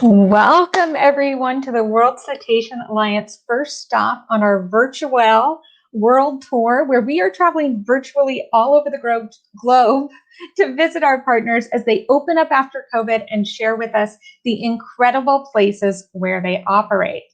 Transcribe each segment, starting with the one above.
Welcome everyone to the World Cetacean Alliance first stop on our virtual world tour, where we are traveling virtually all over the globe to visit our partners as they open up after COVID and share with us the incredible places where they operate.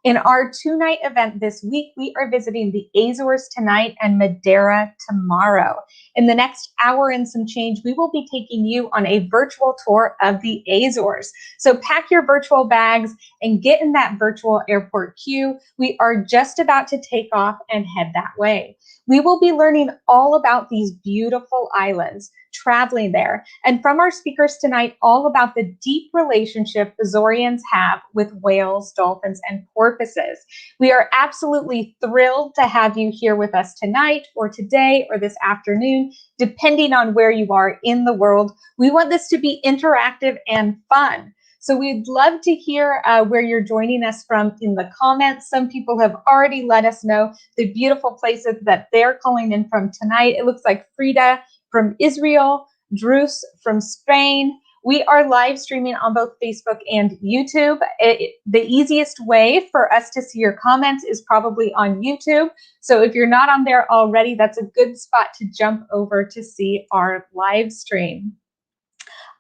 In our two-night event this week, we are visiting the Azores tonight and Madeira tomorrow. In the next hour and some change, we will be taking you on a virtual tour of the Azores. So pack your virtual bags and get in that virtual airport queue. We are just about to take off and head that way. We will be learning all about these beautiful islands, traveling there, and from our speakers tonight, all about the deep relationship Azorians have with whales, dolphins, and porpoises. We are absolutely thrilled to have you here with us tonight or today or this afternoon, depending on where you are in the world. We want this to be interactive and fun. So we'd love to hear where you're joining us from in the comments. Some people have already let us know the beautiful places that they're calling in from tonight. It looks like Frida from Israel, Drus from Spain. We are live streaming on both Facebook and YouTube. The easiest way for us to see your comments is probably on YouTube. So if you're not on there already, that's a good spot to jump over to see our live stream.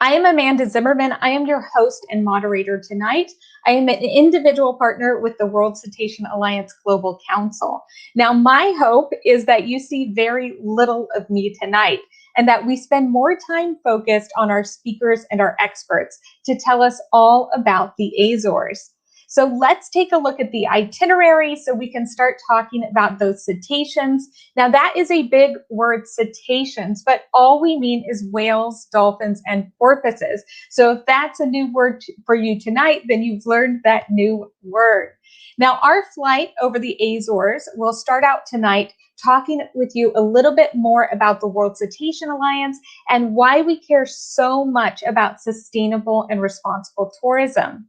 I am Amanda Zimmerman. I am your host and moderator tonight. I am an individual partner with the World Cetacean Alliance Global Council. Now, my hope is that you see very little of me tonight and that we spend more time focused on our speakers and our experts to tell us all about the Azores. So let's take a look at the itinerary so we can start talking about those cetaceans. Now that is a big word, cetaceans, but all we mean is whales, dolphins, and porpoises. So if that's a new word for you tonight, then you've learned that new word. Now our flight over the Azores will start out tonight talking with you a little bit more about the World Cetacean Alliance and why we care so much about sustainable and responsible tourism.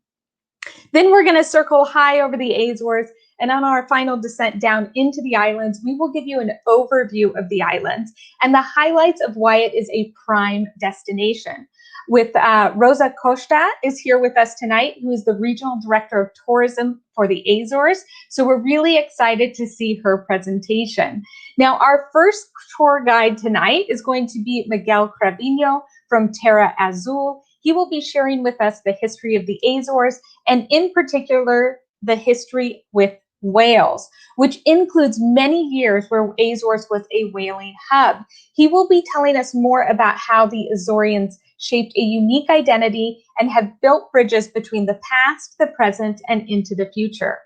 Then we're going to circle high over the Azores, and on our final descent down into the islands, we will give you an overview of the islands and the highlights of why it is a prime destination. With Rosa Costa is here with us tonight, who is the Regional Director of Tourism for the Azores. So we're really excited to see her presentation. Now, our first tour guide tonight is going to be Miguel Cravino from Terra Azul. He will be sharing with us the history of the Azores, and in particular, the history with whales, which includes many years where Azores was a whaling hub. He will be telling us more about how the Azorians shaped a unique identity and have built bridges between the past, the present, and into the future.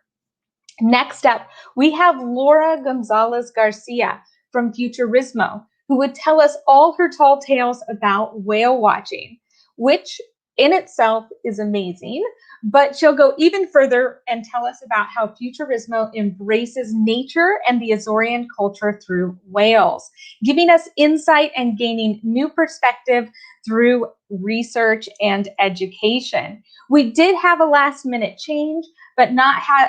Next up, we have Laura Gonzalez Garcia from Futurismo, who would tell us all her tall tales about whale watching, which in itself is amazing, But she'll go even further and tell us about how Futurismo embraces nature and the Azorean culture through whales, giving us insight and gaining new perspective through research and education. We did have a last minute change, but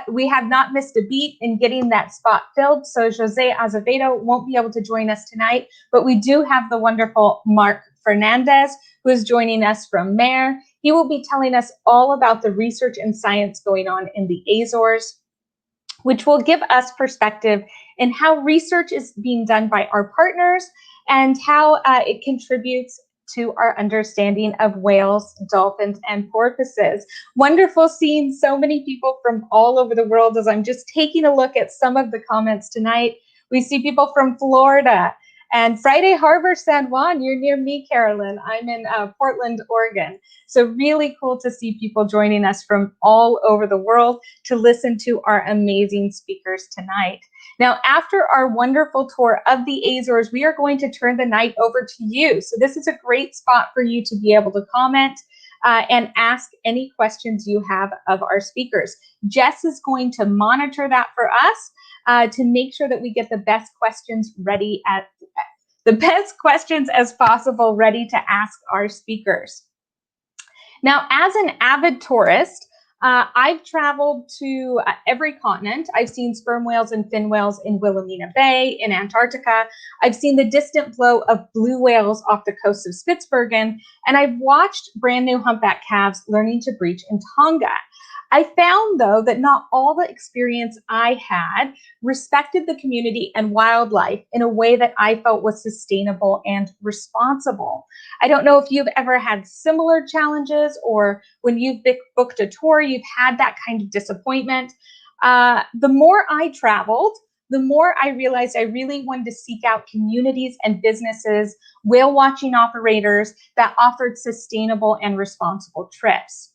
we have not missed a beat in getting that spot filled. So Jose Azevedo won't be able to join us tonight, but we do have the wonderful Mark Fernandez, who is joining us from Mare. He will be telling us all about the research and science going on in the Azores, which will give us perspective in how research is being done by our partners and how it contributes to our understanding of whales, dolphins, and porpoises. Wonderful seeing so many people from all over the world. As I'm just taking a look at some of the comments tonight, we see people from Florida and Friday Harbor, San Juan. You're near me, Carolyn. I'm in Portland, Oregon. So really cool to see people joining us from all over the world to listen to our amazing speakers tonight. Now, after our wonderful tour of the Azores, we are going to turn the night over to you. So this is a great spot for you to be able to comment and ask any questions you have of our speakers. Jess is going to monitor that for us to make sure that we get the best questions ready as possible ready to ask our speakers. Now, as an avid tourist, I've traveled to every continent. I've seen sperm whales and fin whales in Wilhelmina Bay, in Antarctica. I've seen the distant flow of blue whales off the coast of Spitsbergen, and I've watched brand new humpback calves learning to breach in Tonga. I found, though, that not all the experience I had respected the community and wildlife in a way that I felt was sustainable and responsible. I don't know if you've ever had similar challenges, or when you've booked a tour, you've had that kind of disappointment. The more I traveled, the more I realized I really wanted to seek out communities and businesses, whale watching operators that offered sustainable and responsible trips,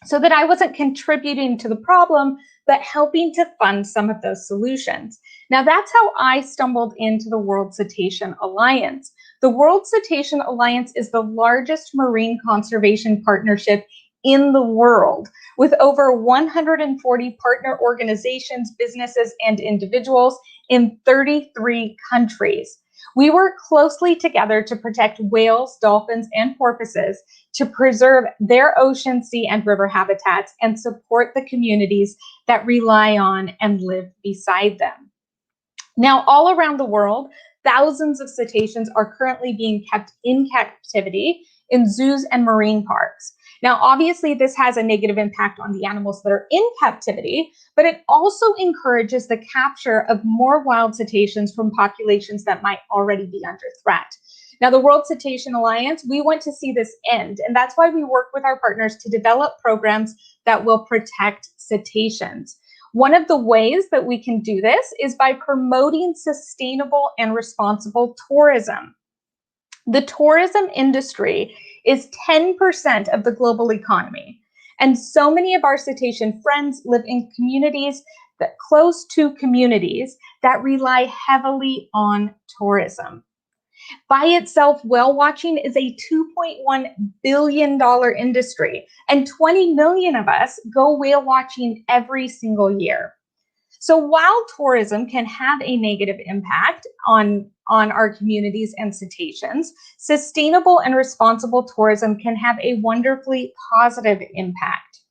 so that I wasn't contributing to the problem, but helping to fund some of those solutions. Now, that's how I stumbled into the World Cetacean Alliance. The World Cetacean Alliance is the largest marine conservation partnership in the world, with over 140 partner organizations, businesses, and individuals in 33 countries. We work closely together to protect whales, dolphins, and porpoises, to preserve their ocean, sea, and river habitats, and support the communities that rely on and live beside them. Now, all around the world, thousands of cetaceans are currently being kept in captivity in zoos and marine parks. Now, obviously, this has a negative impact on the animals that are in captivity, but it also encourages the capture of more wild cetaceans from populations that might already be under threat. Now, the World Cetacean Alliance, we want to see this end, and that's why we work with our partners to develop programs that will protect cetaceans. One of the ways that we can do this is by promoting sustainable and responsible tourism. The tourism industry is 10% of the global economy, and so many of our cetacean friends live in communities close to communities that rely heavily on tourism. By itself, whale watching is a $2.1 billion industry, and 20 million of us go whale watching every single year. So while tourism can have a negative impact on our communities and cetaceans, sustainable and responsible tourism can have a wonderfully positive impact.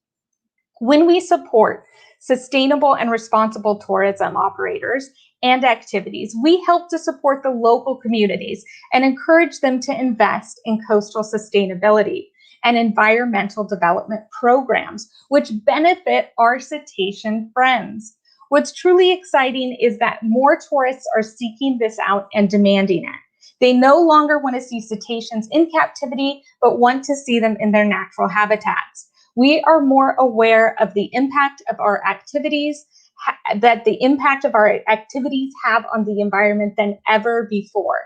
When we support sustainable and responsible tourism operators and activities, we help to support the local communities and encourage them to invest in coastal sustainability and environmental development programs, which benefit our cetacean friends. What's truly exciting is that more tourists are seeking this out and demanding it. They no longer want to see cetaceans in captivity, but want to see them in their natural habitats. We are more aware of the impact of our activities, have on the environment than ever before.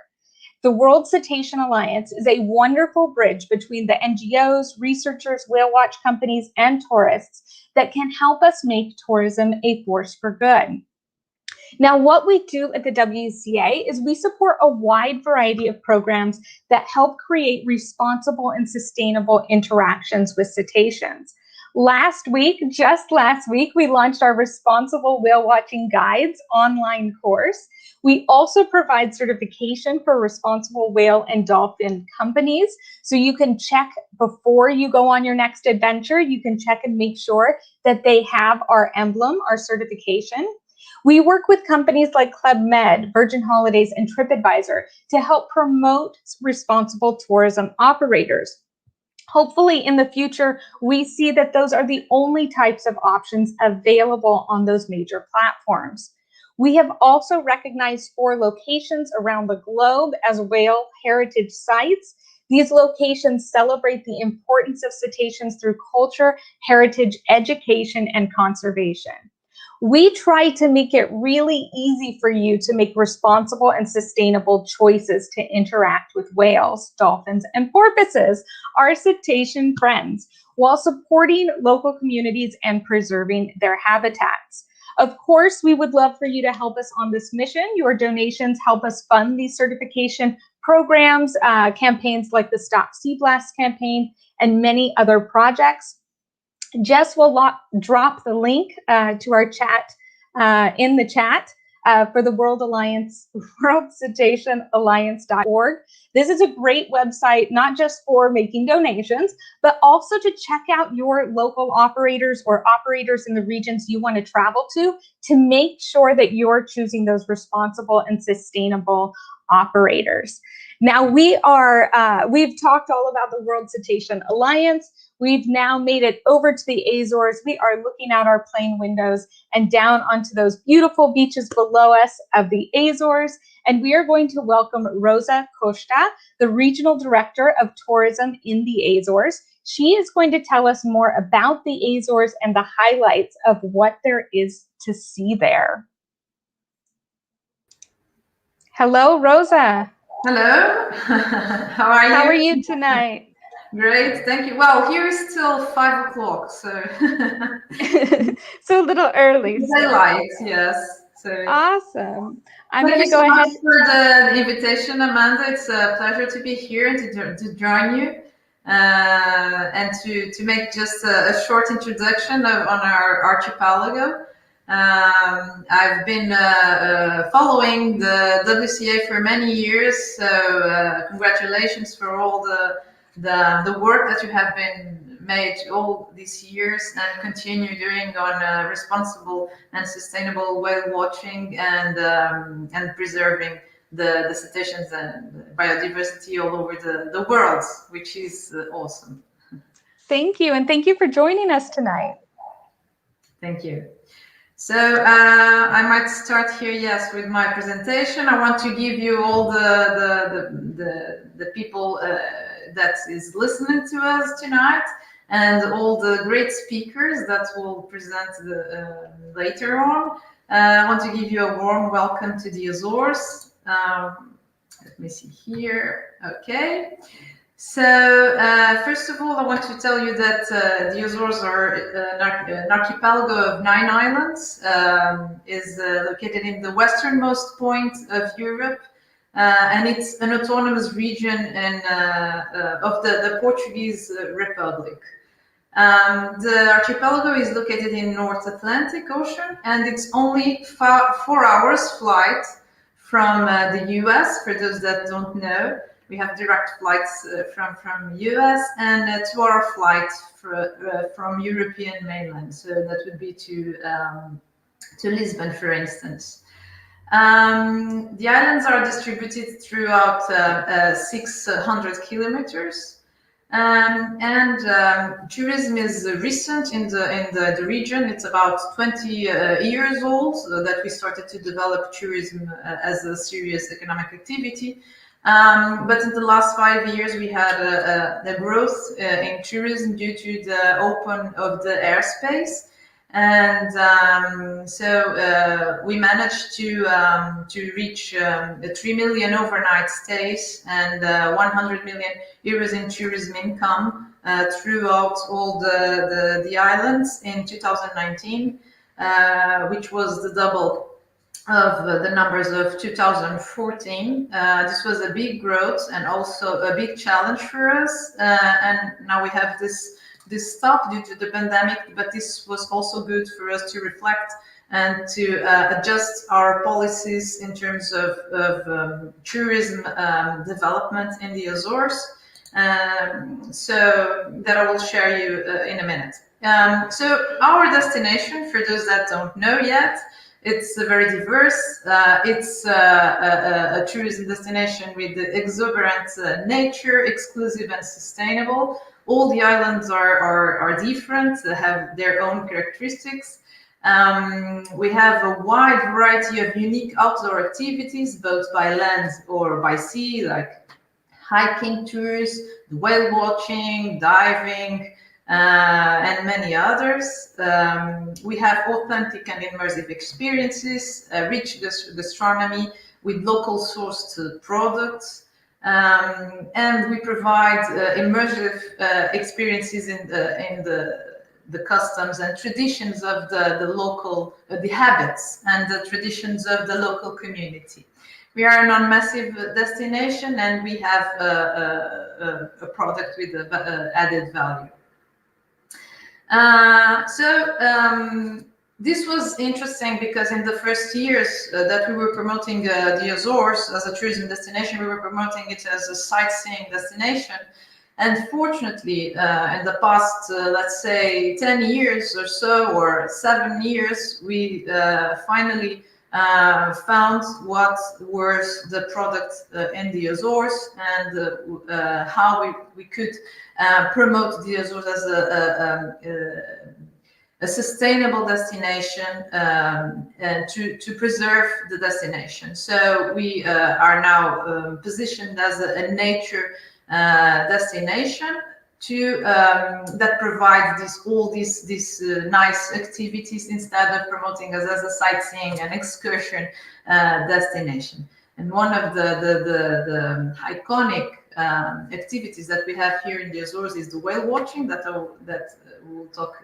The World Cetacean Alliance is a wonderful bridge between the NGOs, researchers, whale watch companies, and tourists that can help us make tourism a force for good. Now, what we do at the WCA is we support a wide variety of programs that help create responsible and sustainable interactions with cetaceans. Just last week, we launched our Responsible Whale Watching Guides online course. We also provide certification for responsible whale and dolphin companies. So you can check before you go on your next adventure, you can check and make sure that they have our emblem, our certification. We work with companies like Club Med, Virgin Holidays, and TripAdvisor to help promote responsible tourism operators. Hopefully in the future, we see that those are the only types of options available on those major platforms. We have also recognized 4 locations around the globe as whale heritage sites. These locations celebrate the importance of cetaceans through culture, heritage, education, and conservation. We try to make it really easy for you to make responsible and sustainable choices to interact with whales, dolphins, and porpoises, our cetacean friends, while supporting local communities and preserving their habitats. Of course, we would love for you to help us on this mission. Your donations help us fund these certification programs, campaigns like the Stop Sea Blast campaign, and many other projects. Jess will drop the link to our chat in the chat for the World Cetacean Alliance.org. This is a great website, not just for making donations, but also to check out your local operators or operators in the regions you want to travel to make sure that you're choosing those responsible and sustainable operators. Now we've talked all about the World Cetacean Alliance. We've now made it over to the Azores. We are looking out our plane windows and down onto those beautiful beaches below us of the Azores. And we are going to welcome Rosa Costa, the Regional Director of Tourism in the Azores. She is going to tell us more about the Azores and the highlights of what there is to see there. Hello, Rosa. Hello. How are you? How are you tonight? Great, thank you. Well, here is still 5 o'clock, so so a little early. Daylight, yes. So awesome. I'm going to go ahead. Thank you so much for the invitation, Amanda. It's a pleasure to be here and to join you, and to make just a short introduction on our archipelago. I've been following the WCA for many years, so congratulations for all the work that you have been made all these years and continue doing on responsible and sustainable whale watching and preserving the cetaceans and biodiversity all over the world, which is awesome. Thank you, and thank you for joining us tonight. Thank you. So I might start here, yes, with my presentation. I want to give you all the people that is listening to us tonight, and all the great speakers that will present later on. I want to give you a warm welcome to the Azores. Let me see here. Okay. So first of all, I want to tell you that the Azores are an archipelago of 9 islands, is located in the westernmost point of Europe, and it's an autonomous region of the Portuguese Republic. The archipelago is located in North Atlantic Ocean, and it's only 4 hours flight from the US, for those that don't know. We have direct flights from US and a 2-hour flight from European mainland. So that would be to Lisbon, for instance. The islands are distributed throughout 600 kilometers. Tourism is recent in the region. It's about 20 years old that we started to develop tourism as a serious economic activity. But in the last 5 years, we had a growth in tourism due to the open of the airspace, and so we managed to reach 3 million overnight stays and 100 million euros in tourism income throughout all the islands in 2019, which was the double of the numbers of 2014. This was a big growth and also a big challenge for us. And now we have this this stop due to the pandemic, but this was also good for us to reflect and to adjust our policies in terms of tourism development in the Azores. So that I will share you in a minute. So our destination, for those that don't know yet, it's very diverse. It's a tourism destination with exuberant nature, exclusive and sustainable. All the islands are different, have their own characteristics. We have a wide variety of unique outdoor activities, both by land or by sea, like hiking tours, whale watching, diving, and many others. We have authentic and immersive experiences, rich gastronomy with local sourced products, and we provide immersive experiences in the customs and traditions of the local, the habits and the traditions of the local community. We are a non-massive destination, and we have a product with added value. This was interesting because in the first years that we were promoting the Azores as a tourism destination, we were promoting it as a sightseeing destination. And fortunately, in the past, let's say 10 years or so, or 7 years, we finally found what was the product in the Azores, and how we could promote the Azores as a sustainable destination, and to preserve the destination. So we are now positioned as a nature destination to that provides all these nice activities instead of promoting us as a sightseeing and excursion destination. And one of the iconic activities that we have here in the Azores is the whale watching that we'll talk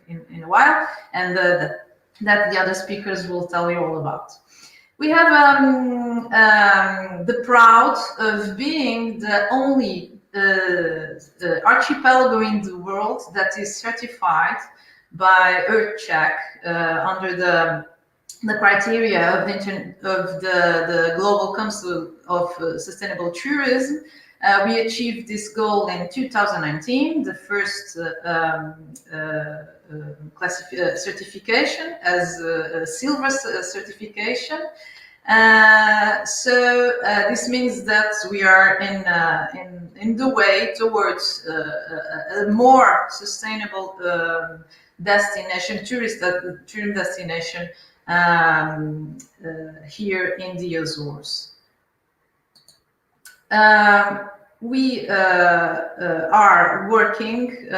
in a while, and that the other speakers will tell you all about. We have the proud of being the only archipelago in the world that is certified by EarthCheck under the criteria of the Global Council of Sustainable Tourism. We achieved this goal in 2019, the first certification as a silver certification. This means that we are in the way towards a more sustainable destination, tourism destination here in the Azores. We are working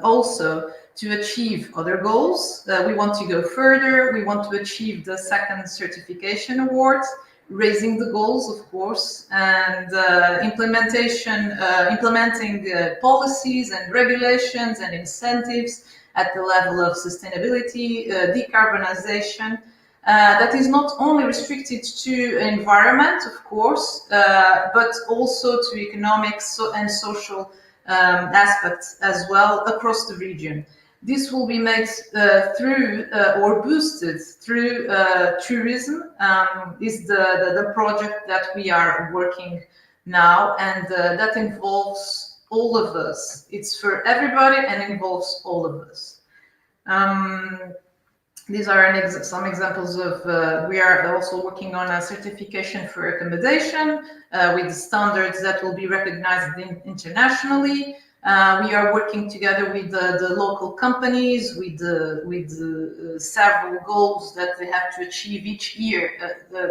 also to achieve other goals. We want to go further. We want to achieve the second certification award, raising the goals, of course, and implementing policies and regulations and incentives at the level of sustainability, decarbonization. That is not only restricted to environment, of course, but also to economic and social aspects as well across the region. This will be made through or boosted through tourism. Is the project that we are working now, and that involves all of us. It's for everybody and involves all of us. These are some examples of, we are also working on a certification for accommodation with standards that will be recognized internationally. We are working together with the local companies with several goals that they have to achieve each year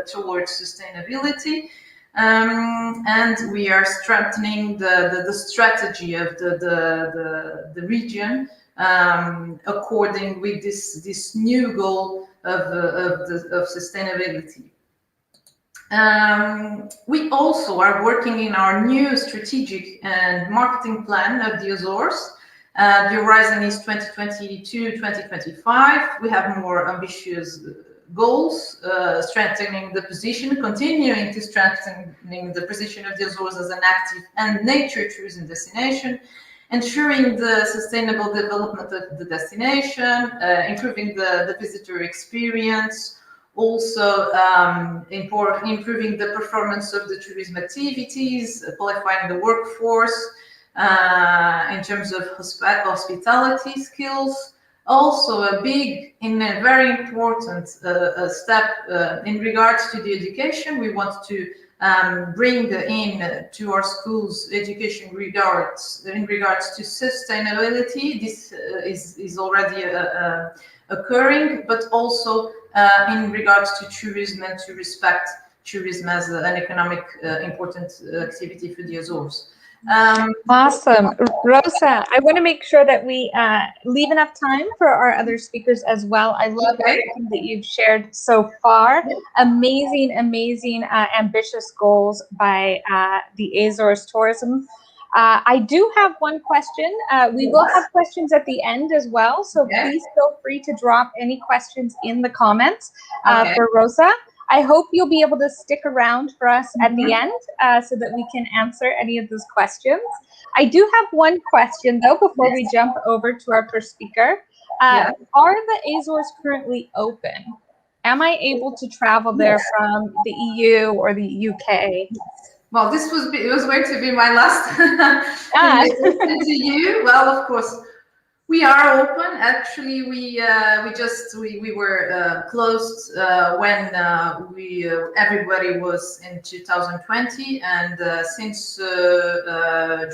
towards sustainability. And we are strengthening the strategy of the region according with this new goal of sustainability. We also are working in our new strategic and marketing plan of the Azores. The horizon is 2022-2025. We have more ambitious goals, strengthening the position, continuing to strengthening the position of the Azores as an active and nature tourism destination, ensuring the sustainable development of the destination, improving the visitor experience, also improving the performance of the tourism activities, qualifying the workforce in terms of hospitality skills. Also a big and a very important step in regards to the education. We want to bring in to our schools education in regards to sustainability. This is already occurring, but also in regards to tourism and to respect tourism as an economic important activity for the Azores. Awesome. Rosa, I want to make sure that we leave enough time for our other speakers as well. I love everything that you've shared so far. Amazing, amazing, ambitious goals by the Azores Tourism. I do have one question. We will have questions at the end as well, so please feel free to drop any questions in the comments for Rosa. I hope you'll be able to stick around for us at the end so that we can answer any of those questions. I do have one question, though, before we jump over to our first speaker. Are the Azores currently open? Am I able to travel there from the EU or the UK? Well, it was going to be my last question to you. Well, of course, we are open. Actually, we were closed when everybody was in 2020, and since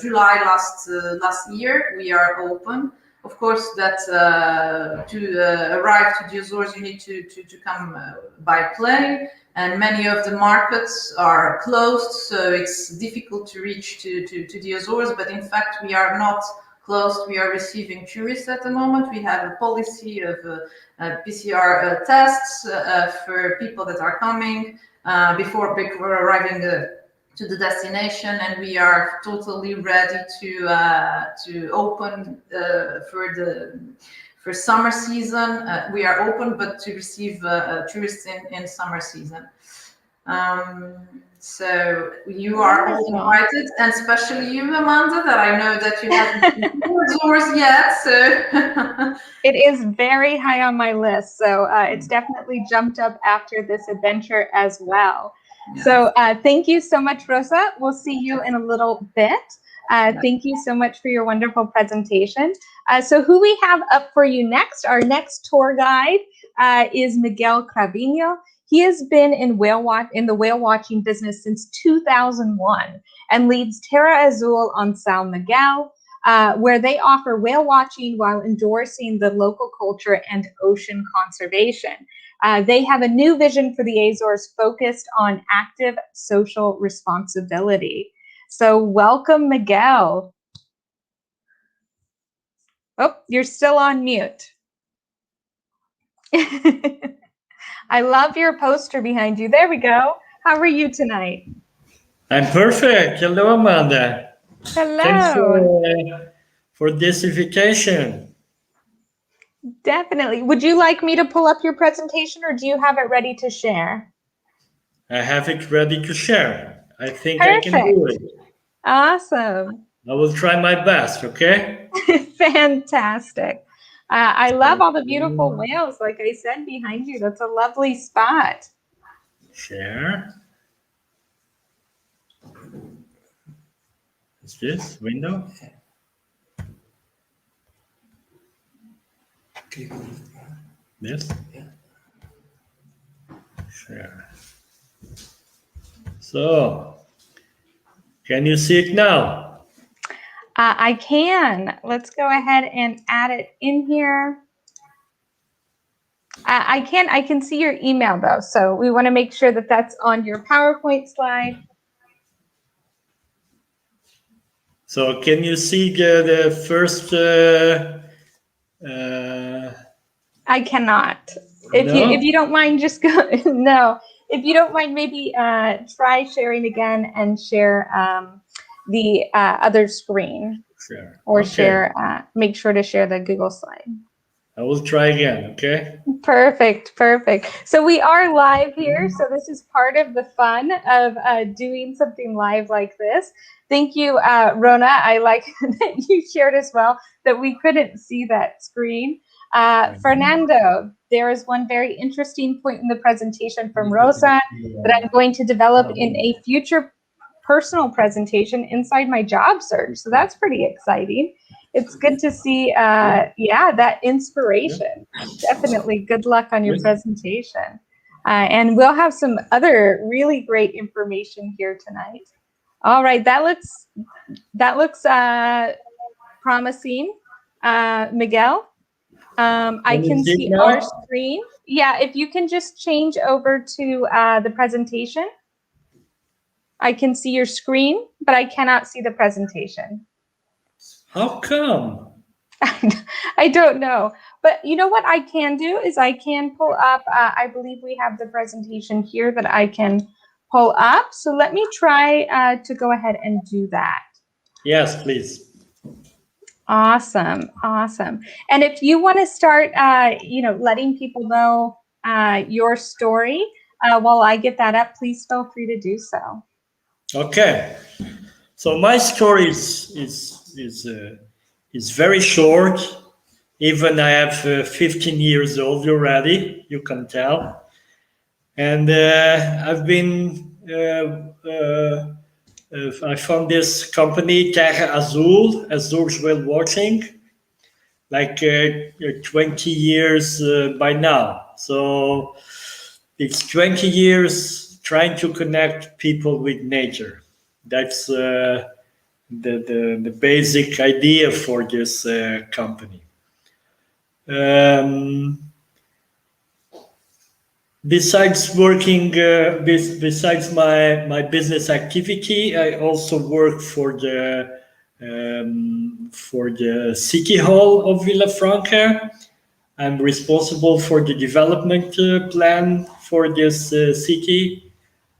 July last year we are open. Of course, that to arrive to the Azores, you need to come by plane, and many of the markets are closed, so it's difficult to reach to the Azores. But in fact, we are not closed. We are receiving tourists at the moment. We have a policy of PCR tests for people that are coming before arriving to the destination, and we are totally ready to open for summer season. We are open, but to receive tourists in summer season. So you are all invited, and especially you, Amanda, that I know that you haven't been to Azores yet. So it is very high on my list. So it's definitely jumped up after this adventure as well. Yeah. So thank you so much, Rosa. We'll see you in a little bit. Thank you so much for your wonderful presentation. So who we have up for you next, our next tour guide is Miguel Cravino. He has been in the whale watching business since 2001 and leads Terra Azul on São Miguel, where they offer whale watching while endorsing the local culture and ocean conservation. They have a new vision for the Azores focused on active social responsibility. So welcome, Miguel. Oh, you're still on mute. I love your poster behind you. There we go. How are you tonight? I'm perfect. Hello, Amanda. Hello. Thanks for this invitation. Definitely. Would you like me to pull up your presentation, or do you have it ready to share? I have it ready to share. I think Perfect. I can do it. Awesome. I will try my best, okay? Fantastic. I love all the beautiful whales, like I said, behind you. That's a lovely spot. Share. Is this window? This? Share. So, can you see it now? I can. Let's go ahead and add it in here. I can see your email though, so we want to make sure that that's on your PowerPoint slide. So can you see the first? I cannot. If you don't mind, just go. No, if you don't mind, maybe try sharing again and share the other screen. Sure. Or okay. Share. Make sure to share the Google slide. I will try again, okay? Perfect. So we are live here. So this is part of the fun of doing something live like this. Thank you, Rona. I like that you shared as well that we couldn't see that screen. Fernando, there is one very interesting point in the presentation from Rosa that I'm going to develop in a future personal presentation inside my job search. So that's pretty exciting. It's good to see, that inspiration. Definitely good luck on your presentation. And we'll have some other really great information here tonight. All right, that looks promising. Miguel, I can see our screen. Yeah, if you can just change over to the presentation. I can see your screen, but I cannot see the presentation. How come? I don't know. But you know what I can do is I can pull up, I believe we have the presentation here that I can pull up. So let me try to go ahead and do that. Yes, please. Awesome. And if you want to start, letting people know your story while I get that up, please feel free to do so. Okay. So my story is very short. Even I have 15 years old already, you can tell. And I've been, I found this company, Terra Azul, Azores Whale Watching, like 20 years by now. So it's 20 years trying to connect people with nature. That's the basic idea for this company. Besides working, besides my business activity, I also work for the City Hall of Villafranca. I'm responsible for the development plan for this city.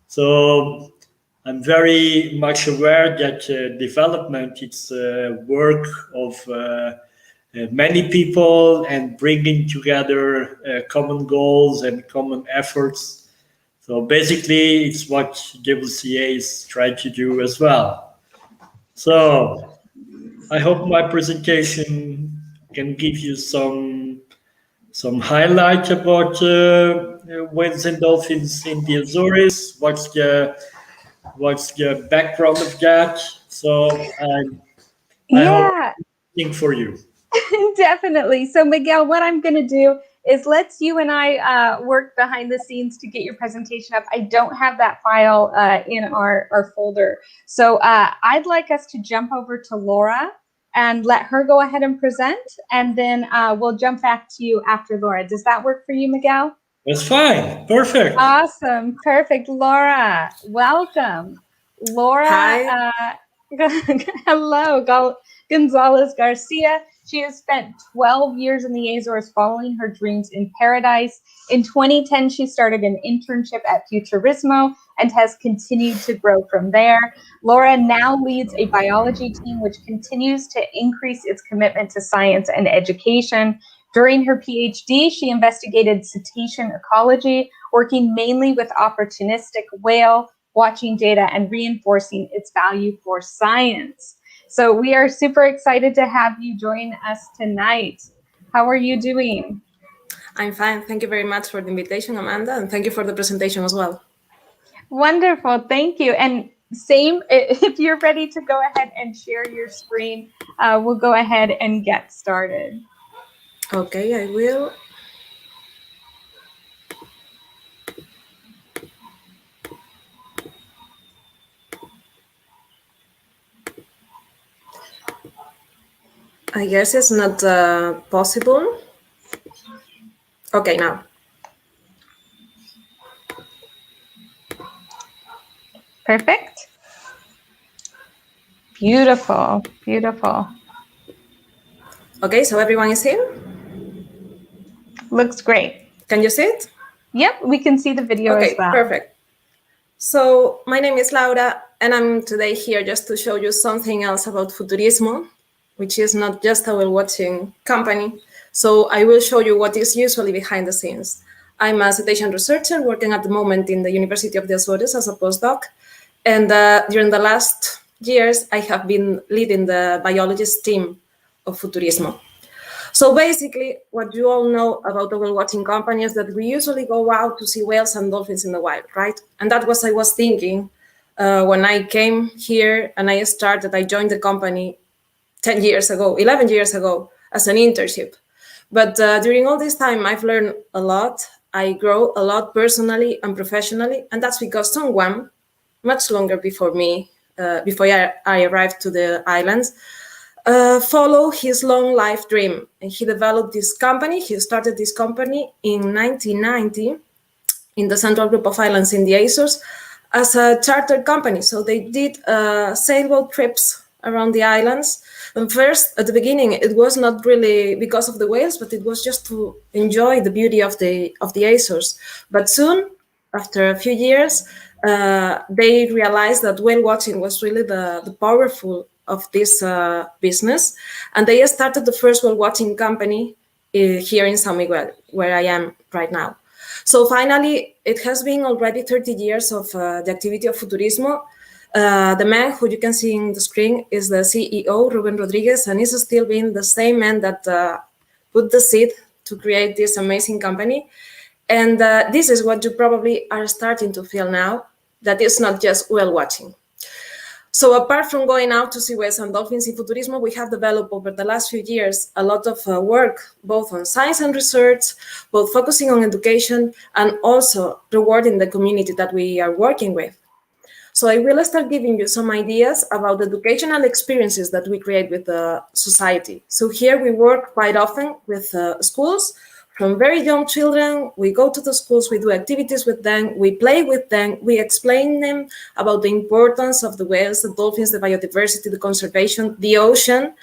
So I'm very much aware that development is work of many people and bringing together common goals and common efforts. So basically, it's what WCA is trying to do as well. So I hope my presentation can give you some highlight about whales and dolphins in the Azores. What's the background of that? So I hope think for you. Definitely. So Miguel, what I'm going to do is let's you and I work behind the scenes to get your presentation up. I don't have that file in our folder. So I'd like us to jump over to Laura and let her go ahead and present. And then we'll jump back to you after Laura. Does that work for you, Miguel? That's fine. Perfect. Awesome. Perfect. Laura, welcome. Laura. Hi. Hello, Gonzalez Garcia. She has spent 12 years in the Azores following her dreams in paradise. In 2010, she started an internship at Futurismo and has continued to grow from there. Laura now leads a biology team which continues to increase its commitment to science and education. During her PhD, she investigated cetacean ecology, working mainly with opportunistic whale watching data and reinforcing its value for science. So we are super excited to have you join us tonight. How are you doing? I'm fine. Thank you very much for the invitation, Amanda, and thank you for the presentation as well. Wonderful. Thank you. And same, if you're ready to go ahead and share your screen, we'll go ahead and get started. Okay, I will. I guess it's not possible. Okay, now. Perfect. Beautiful, beautiful. Okay, so everyone is in? Looks great. Can you see it? Yep, we can see the video as well. Okay, perfect. So my name is Laura, and I'm today here just to show you something else about Futurismo. which is not just a whale watching company. So I will show you what is usually behind the scenes. I'm a cetacean researcher working at the moment in the University of the Azores as a postdoc. And during the last years, I have been leading the biologist team of Futurismo. So basically, what you all know about the whale watching company is that we usually go out to see whales and dolphins in the wild, right? And that was I was thinking when I came here and I joined the company 10 years ago, 11 years ago as an internship. But during all this time, I've learned a lot. I grow a lot personally and professionally. And that's because someone much longer before me, before I arrived to the islands, follow his long life dream. And he developed this company. He started this company in 1990 in the Central Group of Islands in the Azores as a charter company. So they did sailboat trips around the islands. And first, at the beginning, it was not really because of the whales, but it was just to enjoy the beauty of the Azores. But soon, after a few years, they realized that whale watching was really the powerful of this business, and they started the first whale watching company here in San Miguel, where I am right now. So finally, it has been already 30 years of the activity of Futurismo. The man who you can see in the screen is the CEO, Ruben Rodriguez, and he's still being the same man that put the seed to create this amazing company. And this is what you probably are starting to feel now, that it's not just whale watching. So apart from going out to see whales and dolphins in Futurismo, we have developed over the last few years a lot of work, both on science and research, both focusing on education and also rewarding the community that we are working with. So I will start giving you some ideas about the educational experiences that we create with the society. So here we work quite often with schools. From very young children, we go to the schools, we do activities with them, we play with them, we explain them about the importance of the whales, the dolphins, the biodiversity, the conservation, the ocean.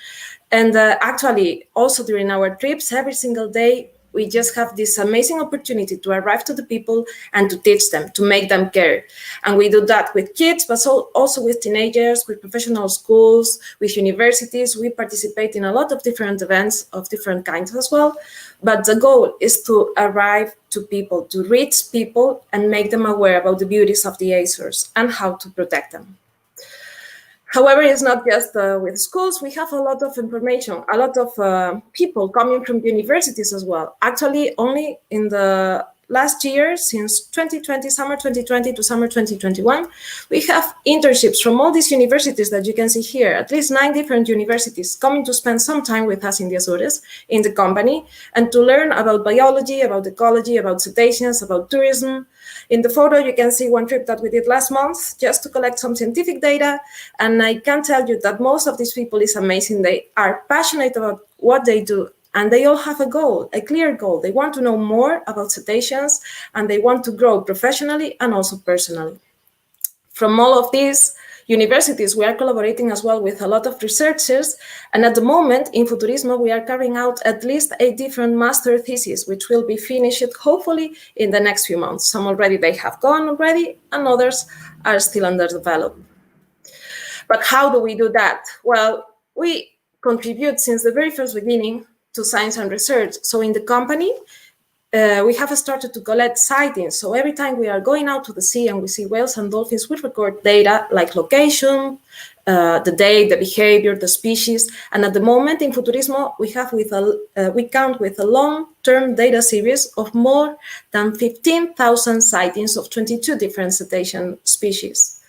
And actually, also during our trips, every single day, we just have this amazing opportunity to arrive to the people and to teach them, to make them care. And we do that with kids, but also with teenagers, with professional schools, with universities. We participate in a lot of different events of different kinds as well. But the goal is to arrive to people, to reach people and make them aware about the beauties of the Azores and how to protect them. However, it's not just with schools. We have a lot of information, a lot of people coming from universities as well. Actually, only in the last year, since 2020, summer 2020 to summer 2021, we have internships from all these universities that you can see here, at least 9 different universities coming to spend some time with us in the Azores, in the company, and to learn about biology, about ecology, about cetaceans, about tourism. In the photo, you can see one trip that we did last month just to collect some scientific data. And I can tell you that most of these people is amazing. They are passionate about what they do. And they all have a goal, a clear goal. They want to know more about cetaceans, and they want to grow professionally and also personally. From all of these universities, we are collaborating as well with a lot of researchers. And at the moment, in Futurismo, we are carrying out at least 8 different master theses, which will be finished hopefully in the next few months. Some already, they have gone already, and others are still under development. But how do we do that? Well, we contribute since the very first beginning to science and research. So in the company, we have started to collect sightings. So every time we are going out to the sea and we see whales and dolphins, we record data like location, the date, the behavior, the species. And at the moment in Futurismo, we count with a long-term data series of more than 15,000 sightings of 22 different cetacean species.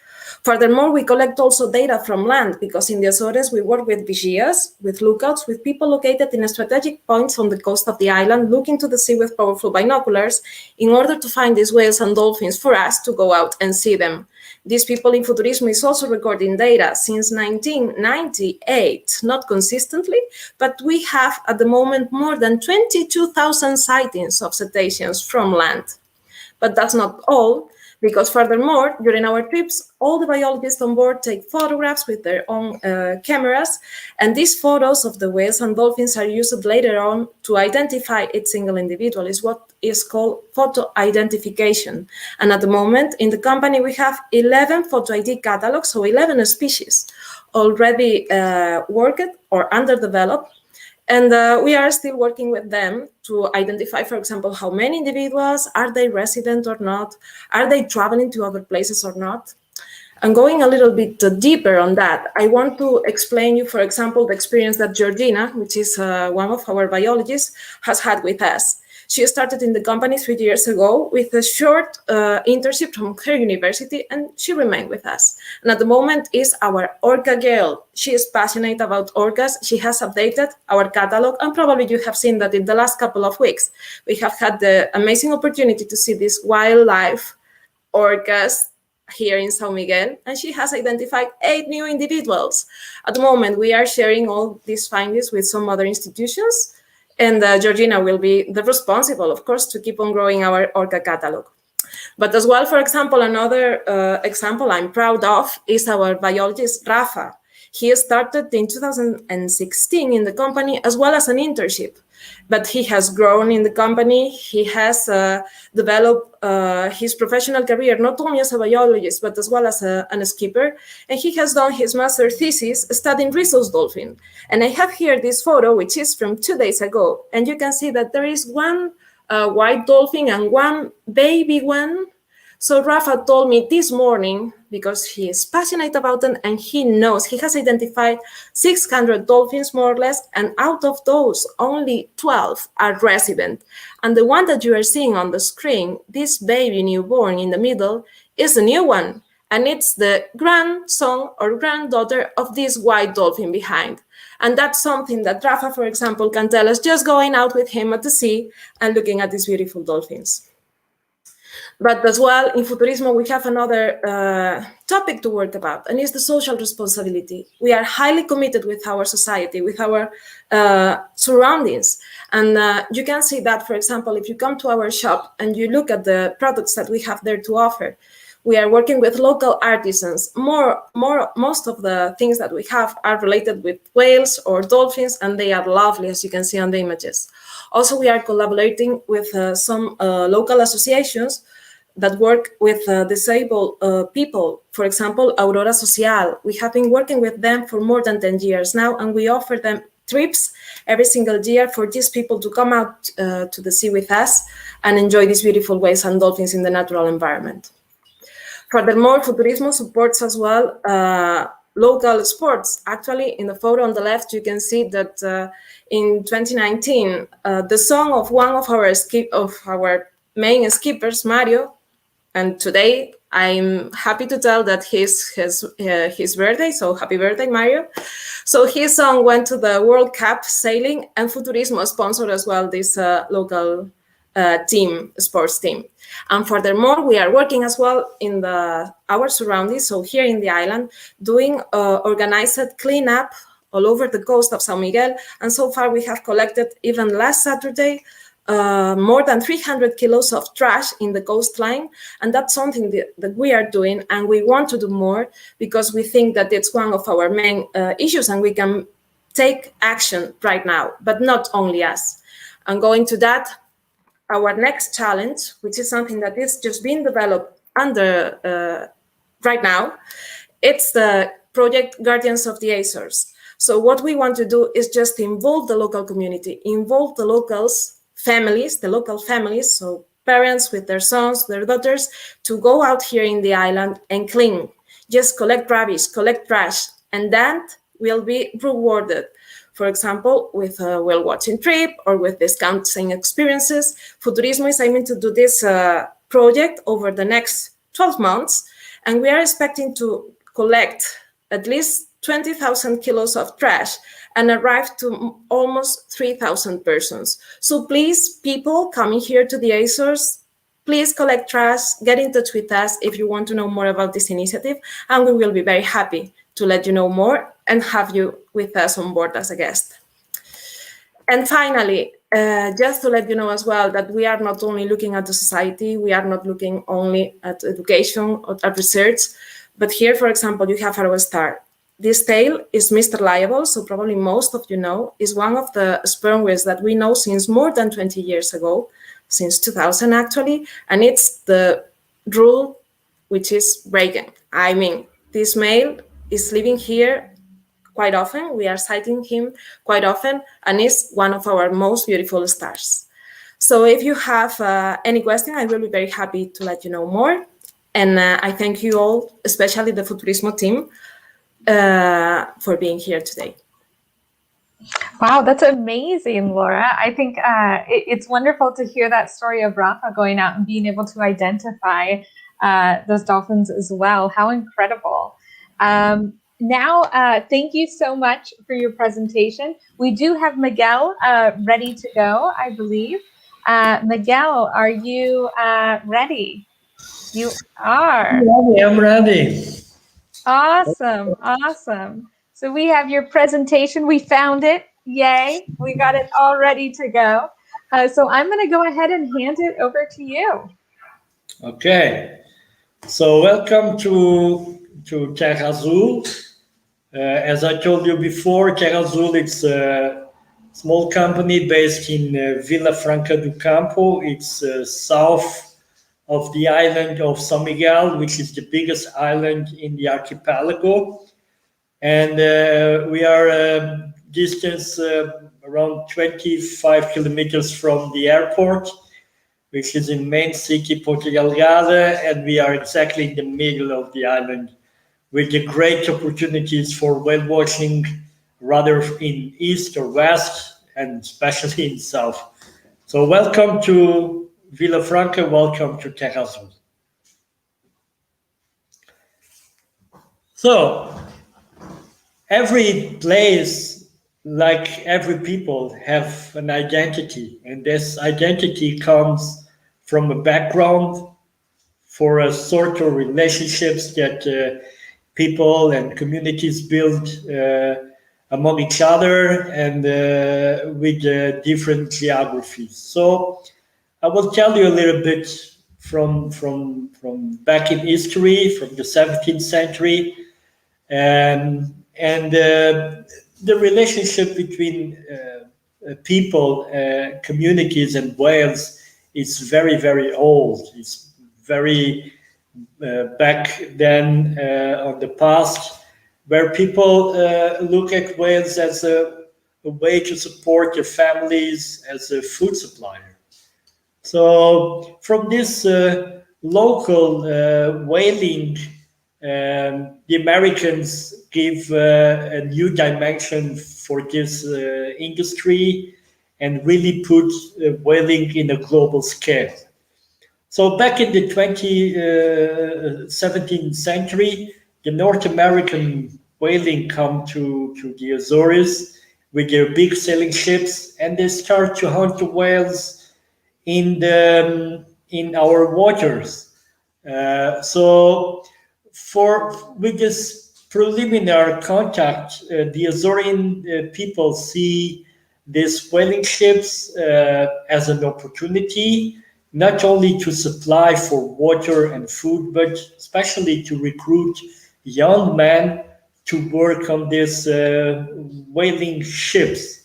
Furthermore, we collect also data from land, because in the Azores, we work with vigias, with lookouts, with people located in strategic points on the coast of the island, looking to the sea with powerful binoculars in order to find these whales and dolphins for us to go out and see them. These people in Futurismo is also recording data since 1998, not consistently, but we have at the moment more than 22,000 sightings of cetaceans from land. But that's not all, Because furthermore, during our trips, all the biologists on board take photographs with their own cameras, and these photos of the whales and dolphins are used later on to identify each single individual. It's what is called photo identification. And at the moment, in the company, we have 11 photo ID catalogs, so 11 species already worked or underdeveloped. And we are still working with them to identify, for example, how many individuals, are they resident or not? Are they traveling to other places or not? And going a little bit deeper on that, I want to explain you, for example, the experience that Georgina, which is one of our biologists, has had with us. She started in the company 3 years ago with a short internship from her university, and she remained with us. And at the moment is our orca girl. She is passionate about orcas. She has updated our catalog, and probably you have seen that in the last couple of weeks, we have had the amazing opportunity to see these wildlife orcas here in São Miguel, and she has identified 8 new individuals. At the moment, we are sharing all these findings with some other institutions, and Georgina will be the responsible, of course, to keep on growing our orca catalog. But as well, for example, another example I'm proud of is our biologist, Rafa. He started in 2016 in the company as well as an internship, but he has grown in the company. He has developed his professional career, not only as a biologist, but as well as a skipper. And he has done his master thesis studying rhesus dolphin. And I have here this photo, which is from 2 days ago. And you can see that there is one white dolphin and one baby one. So Rafa told me this morning, because he is passionate about them and he knows, he has identified 600 dolphins more or less, and out of those, only 12 are resident. And the one that you are seeing on the screen, this baby newborn in the middle, is a new one. And it's the grandson or granddaughter of this white dolphin behind. And that's something that Rafa, for example, can tell us just going out with him at the sea and looking at these beautiful dolphins. But as well, in Futurismo, we have another topic to work about, and it's the social responsibility. We are highly committed with our society, with our surroundings. And you can see that, for example, if you come to our shop and you look at the products that we have there to offer, we are working with local artisans. Most of the things that we have are related with whales or dolphins, and they are lovely, as you can see on the images. Also, we are collaborating with some local associations that work with disabled people. For example, Aurora Social. We have been working with them for more than 10 years now, and we offer them trips every single year for these people to come out to the sea with us and enjoy these beautiful whales and dolphins in the natural environment. Furthermore, Futurismo supports as well local sports. Actually, in the photo on the left, you can see that in 2019, the song of one of our main skippers, Mario, and today I'm happy to tell that his birthday, so happy birthday, Mario. So his song went to the World Cup sailing, and Futurismo sponsored as well this local sports team. And furthermore, we are working as well in our surroundings, so here in the island, doing organized cleanup all over the coast of São Miguel. And so far we have collected, even last Saturday, more than 300 kilos of trash in the coastline. And that's something that we are doing, and we want to do more because we think that it's one of our main issues and we can take action right now, but not only us. And going to that, our next challenge, which is something that is just being developed under right now, it's the project Guardians of the Azores. So what we want to do is just involve the local community, involve the local families, so parents with their sons, their daughters, to go out here in the island and clean, just collect rubbish, collect trash, and that will be rewarded. For example, with a whale watching trip or with discounting experiences. Futurismo is aiming to do this project over the next 12 months, and we are expecting to collect at least 20,000 kilos of trash and arrive to almost 3,000 persons. So please, people coming here to the Azores, please collect trash, get in touch with us if you want to know more about this initiative, and we will be very happy to let you know more and have you with us on board as a guest. And finally, just to let you know as well that we are not only looking at the society, we are not looking only at education or at research, but here, for example, you have our star. This tail is Mr. Liable, so probably most of you know, is one of the sperm whales that we know since more than 20 years ago, since 2000 actually, and it's the rule which is breaking. I mean, this male is living here quite often, we are sighting him quite often, and is one of our most beautiful stars. So if you have any question, I will be very happy to let you know more. And I thank you all, especially the Futurismo team, for being here today. Wow, that's amazing, Laura. I think it's wonderful to hear that story of Rafa going out and being able to identify those dolphins as well. How incredible. Now, thank you so much for your presentation. We do have Miguel ready to go, I believe. Miguel, are you ready? You are. I'm ready. Awesome, awesome. So we have your presentation. We found it. Yay. We got it all ready to go. So I'm going to go ahead and hand it over to you. Okay. So welcome to Terra Azul. As I told you before, Terra Azul is a small company based in Vila Franca do Campo. It's south of the island of São Miguel, which is the biggest island in the archipelago. And we are distance around 25 kilometers from the airport, which is in main city, Ponta Delgada, and we are exactly in the middle of the island with the great opportunities for whale watching, rather in east or west, and especially in south. So welcome to Vila Franca, welcome to Terra Azul. So every place, like every people, have an identity, and this identity comes from a background for a sort of relationships that people and communities build among each other and with different geographies. So I will tell you a little bit from back in history, from the 17th century, and the relationship between people, communities, and whales is very, very old. It's very back then on the past, where people look at whales as a way to support their families, as a food supplier. So from this local whaling, the Americans give a new dimension for this industry and really put whaling in a global scale. So back in the 17th century, the North American whaling come to the Azores with their big sailing ships, and they start to hunt the whales in our waters. So with this preliminary contact, the Azorean people see these whaling ships as an opportunity, not only to supply for water and food, but especially to recruit young men to work on these whaling ships.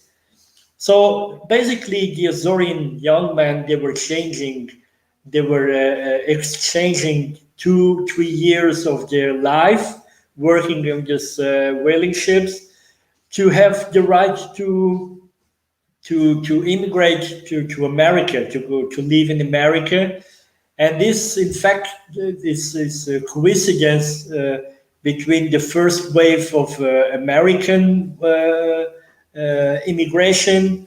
So basically, the Azorean young men, they were exchanging 2-3 years of their life working on these whaling ships to have the right to immigrate to America, to live in America. And this, in fact, this is a coincidence between the first wave of American immigration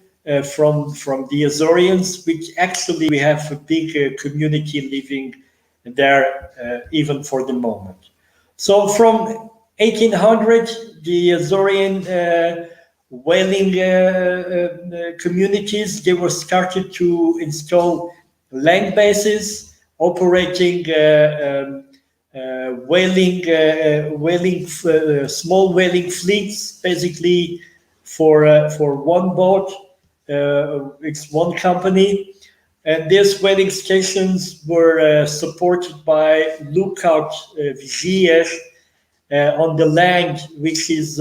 from the Azorians, which actually we have a big community living there even for the moment. So from 1800, the Azorian whaling communities, they were started to install land bases, operating small whaling fleets, basically for one boat It's one company. And these whaling stations were supported by lookout vigiers on the land, which is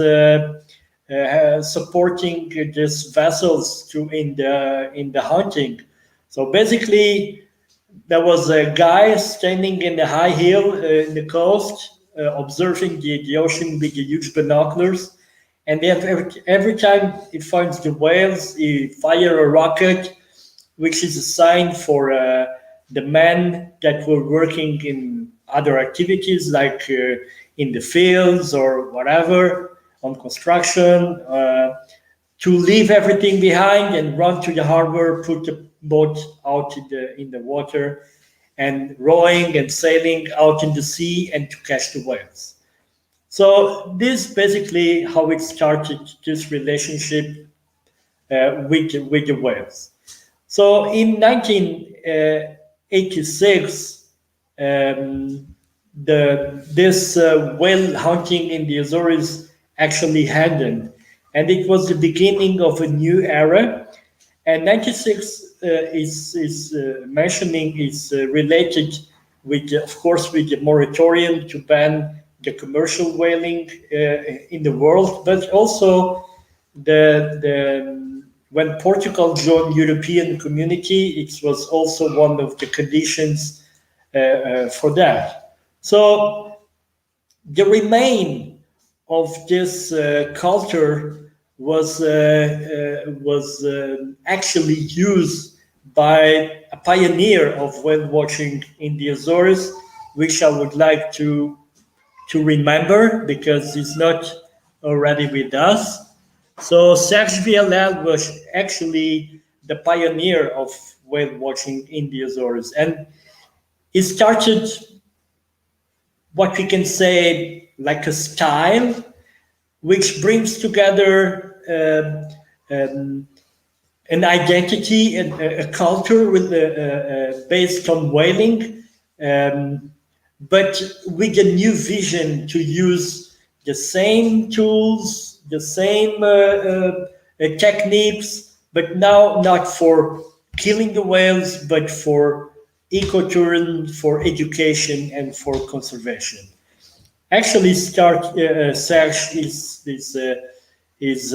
supporting these vessels in the hunting. So basically, there was a guy standing in the high hill in the coast, observing the ocean with the huge binoculars. And every time he finds the whales, he fire a rocket, which is a sign for the men that were working in other activities, like in the fields or whatever, on construction, to leave everything behind and run to the harbor, put the boat out in the water, and rowing and sailing out in the sea and to catch the whales. So this basically how it started, this relationship with the whales. So in 1986, this whale hunting in the Azores actually ended, and it was the beginning of a new era. And 96 is mentioning is related with, of course, with the moratorium to ban the commercial whaling in the world, but also when Portugal joined European Community, it was also one of the conditions for that. So the remain of this culture was actually used by a pioneer of whale watching in the Azores, which I would like to remember because he's not already with us. So Serge Vialel was actually the pioneer of whale watching in the Azores, and he started what we can say like a style which brings together an identity and a culture with based on whaling, but with a new vision to use the same tools, the same techniques, but now not for killing the whales, but for ecotourism, for education, and for conservation. Actually, Serge is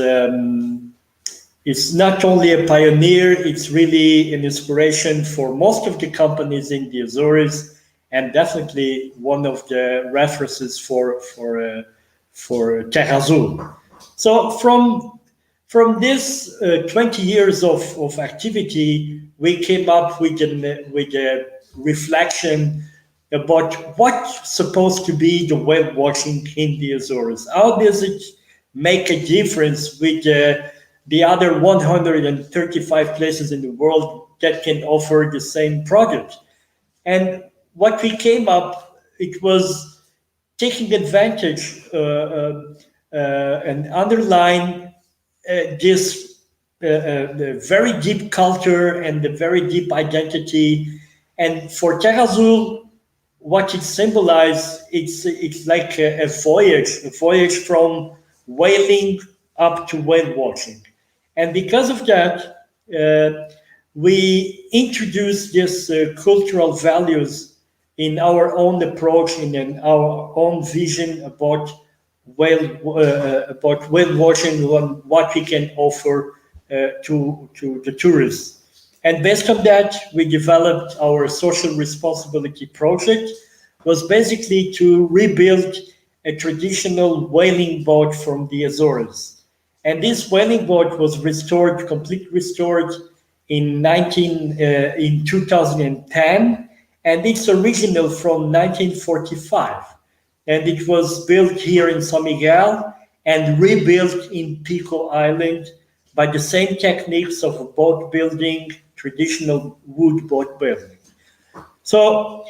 not only a pioneer; it's really an inspiration for most of the companies in the Azores, and definitely one of the references for Terra Azul. So from this 20 years of activity, we came up with a reflection about what's supposed to be the whale watching in the Azores. How does it make a difference with the other 135 places in the world that can offer the same product? And what we came up, it was taking advantage and underline this the very deep culture and the very deep identity. And for Terra Azul, what it symbolizes, it's like a voyage from whaling up to whale watching. And because of that, we introduced these cultural values in our own approach and in our own vision about whale watching and what we can offer to the tourists. And based on that, we developed our social responsibility project, was basically to rebuild a traditional whaling boat from the Azores. And this whaling boat was restored, completely restored in 2010, and it's original from 1945. And it was built here in San Miguel and rebuilt in Pico Island by the same techniques of boat building, traditional wood boat building. So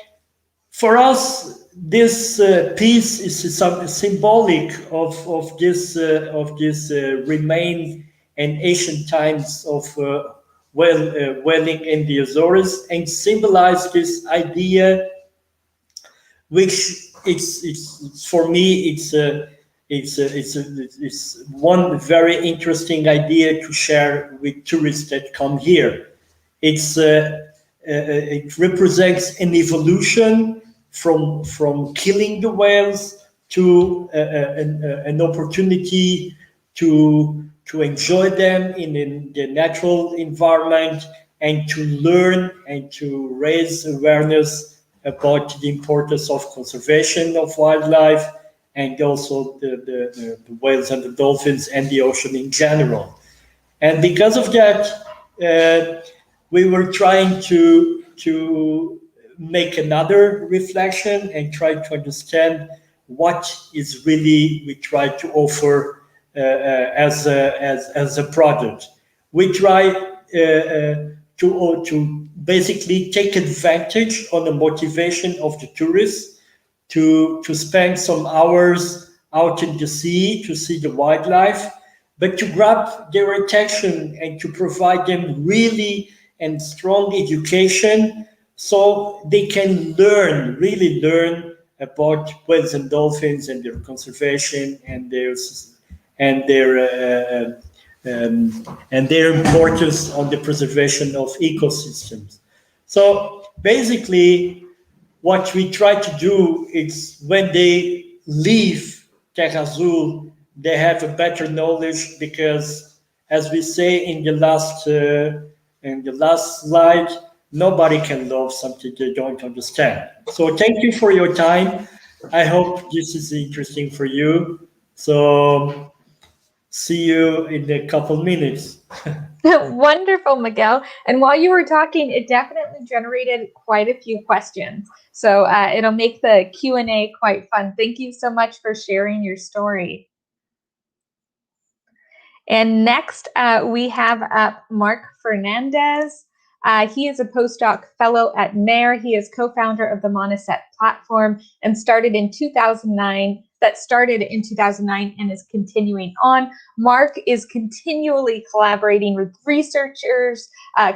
for us, this piece is symbolic of this remain and ancient times of whaling in the Azores, and symbolize this idea, which it's for me it's one very interesting idea to share with tourists that come here. It represents an evolution from killing the whales to an opportunity to enjoy them in the natural environment and to learn and to raise awareness about the importance of conservation of wildlife and also the whales and the dolphins and the ocean in general. And because of that, we were trying to make another reflection and try to understand what is really we try to offer as a product. We try to basically take advantage on the motivation of the tourists to spend some hours out in the sea to see the wildlife, but to grab their attention and to provide them really and strong education so they can really learn about whales and dolphins and their conservation and their importance on the preservation of ecosystems. So basically, what we try to do is when they leave Terra Azul, they have a better knowledge because, as we say in the last slide, nobody can love something they don't understand. So thank you for your time. I hope this is interesting for you. So see you in a couple minutes. Wonderful, Miguel. And while you were talking, it definitely generated quite a few questions. So it'll make the Q&A quite fun. Thank you so much for sharing your story. And next, we have up Mark Fernandez. He is a postdoc fellow at MARE. He is co-founder of the Monoset platform and started in 2009 and is continuing on. Mark is continually collaborating with researchers,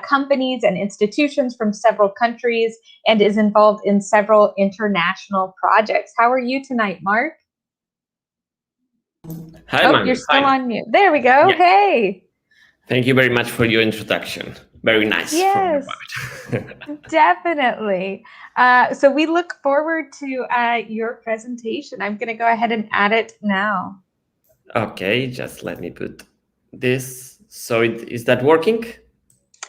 companies, and institutions from several countries and is involved in several international projects. How are you tonight, Mark? Hi, you're still on mute. There we go. Yeah. Hey. Thank you very much for your introduction. Very nice. Yes, definitely. So we look forward to your presentation. I'm going to go ahead and add it now. Okay, just let me put this. So is that working?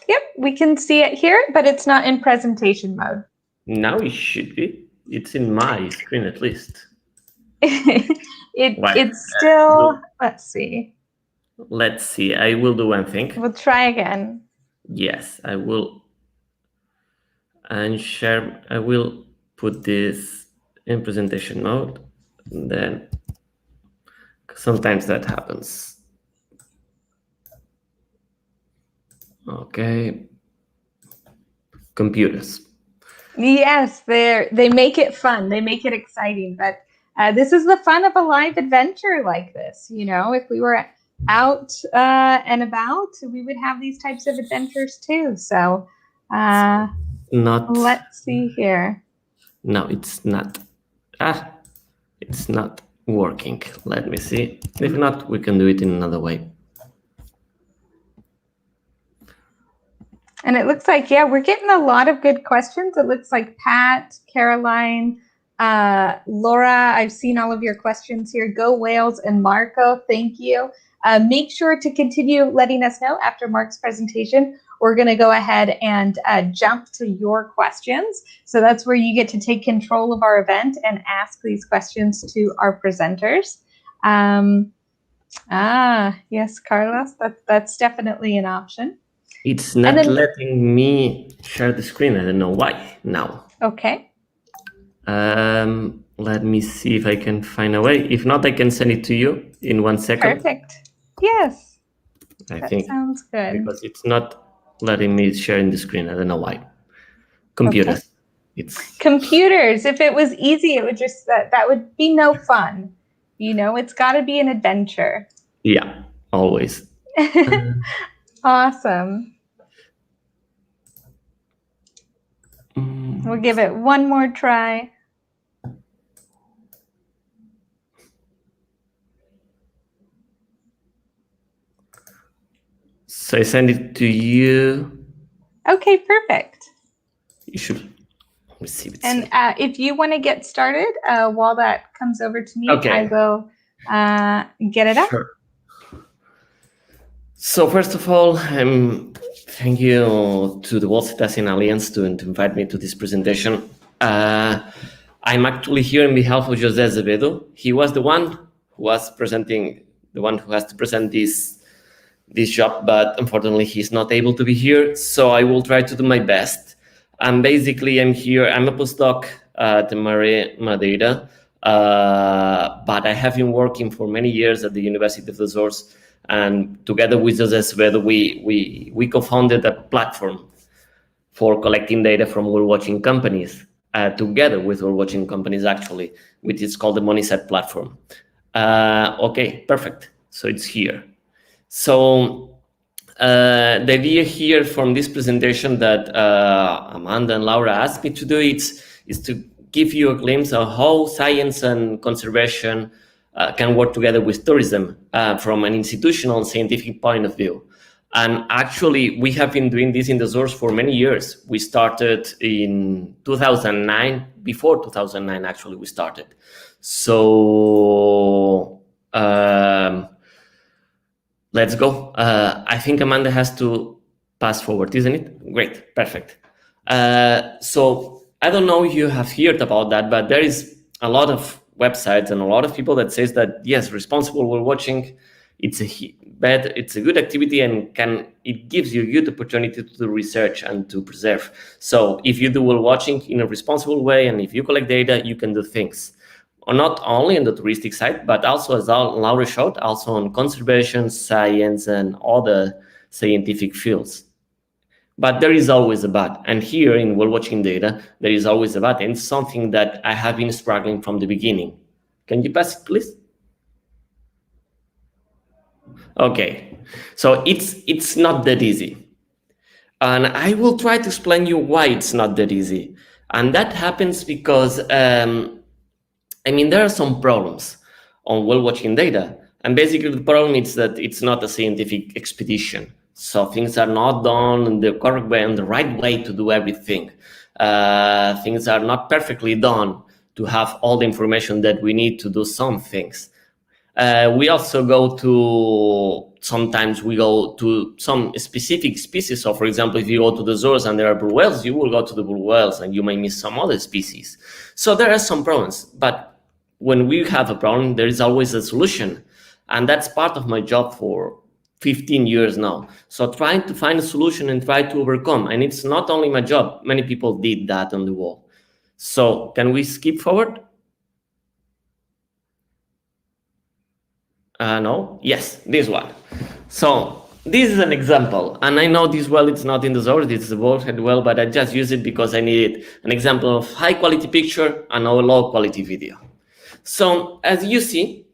Yep, we can see it here, but it's not in presentation mode. Now it should be. It's in my screen at least. It's still, let's see. Let's see, I will do one thing. We'll try again. Yes, I will. And share, I will put this in presentation mode. Then sometimes that happens. Okay. Computers. Yes, they make it fun. They make it exciting. But this is the fun of a live adventure like this. You know, if we were out and about, we would have these types of adventures too. So let's see here. No, it's not. It's not working. Let me see. If not, we can do it in another way. And it looks like, yeah, we're getting a lot of good questions. It looks like Pat, Caroline, Laura, I've seen all of your questions here. Go Wales and Marco, thank you. Make sure to continue letting us know after Mark's presentation. We're going to go ahead and jump to your questions. So that's where you get to take control of our event and ask these questions to our presenters. Yes, Carlos, that's definitely an option. It's not letting me share the screen. I don't know why now. Okay. Let me see if I can find a way. If not, I can send it to you in 1 second. Perfect. Yes. I think sounds good. Because it's not letting me share in the screen. I don't know why. Computers. Okay. It's computers. If it was easy, it would just that would be no fun. You know, it's got to be an adventure. Yeah, always. Awesome. We'll give it one more try. So I send it to you. Okay, perfect. You should receive it. And if you want to get started, while that comes over to me, Okay. I will get it up. Sure. So first of all, thank you to the Cetacean Alliance to invite me to this presentation. I'm actually here on behalf of José Azevedo. He was the one who was presenting, the one who has to present this job, but unfortunately he's not able to be here. So I will try to do my best. And basically I'm here, I'm a postdoc at Madeira, but I have been working for many years at the University of the Azores, and together with José Azevedo, we co-founded a platform for collecting data from whale watching companies, together with whale watching companies actually, which is called the MoneySet platform. Okay, perfect. So it's here. So the idea here from this presentation that Amanda and Laura asked me to do is to give you a glimpse of how science and conservation can work together with tourism from an institutional and scientific point of view. And actually, we have been doing this in the Azores for many years. We started in 2009. Before 2009, actually, we started. So let's go. I think Amanda has to pass forward, isn't it? Great, perfect. So I don't know if you have heard about that, but there is a lot of websites and a lot of people that says that yes, responsible whale watching, it's a good activity and it gives you a good opportunity to do research and to preserve. So if you do whale watching in a responsible way and if you collect data, you can do things. Or not only on the touristic side, but also, as Laura showed, also on conservation, science, and other scientific fields. But there is always a but. And here in whale watching data, there is always a but. And it's something that I have been struggling from the beginning. Can you pass it, please? Okay. So it's not that easy. And I will try to explain you why it's not that easy. And that happens because, there are some problems on whale watching data. And basically the problem is that it's not a scientific expedition. So things are not done in the correct way and the right way to do everything. Things are not perfectly done to have all the information that we need to do some things. We also sometimes we go to some specific species. So for example, if you go to the Azores and there are blue whales, you will go to the blue whales and you may miss some other species. So there are some problems, but when we have a problem, there is always a solution. And that's part of my job for 15 years now. So trying to find a solution and try to overcome. And it's not only my job. Many people did that on the wall. So can we skip forward? No? Yes, this one. So this is an example. And I know this well, it's not in the Azores, it's the Bullhead well, but I just use it because I needed an example of high quality picture and a low quality video. So as you see,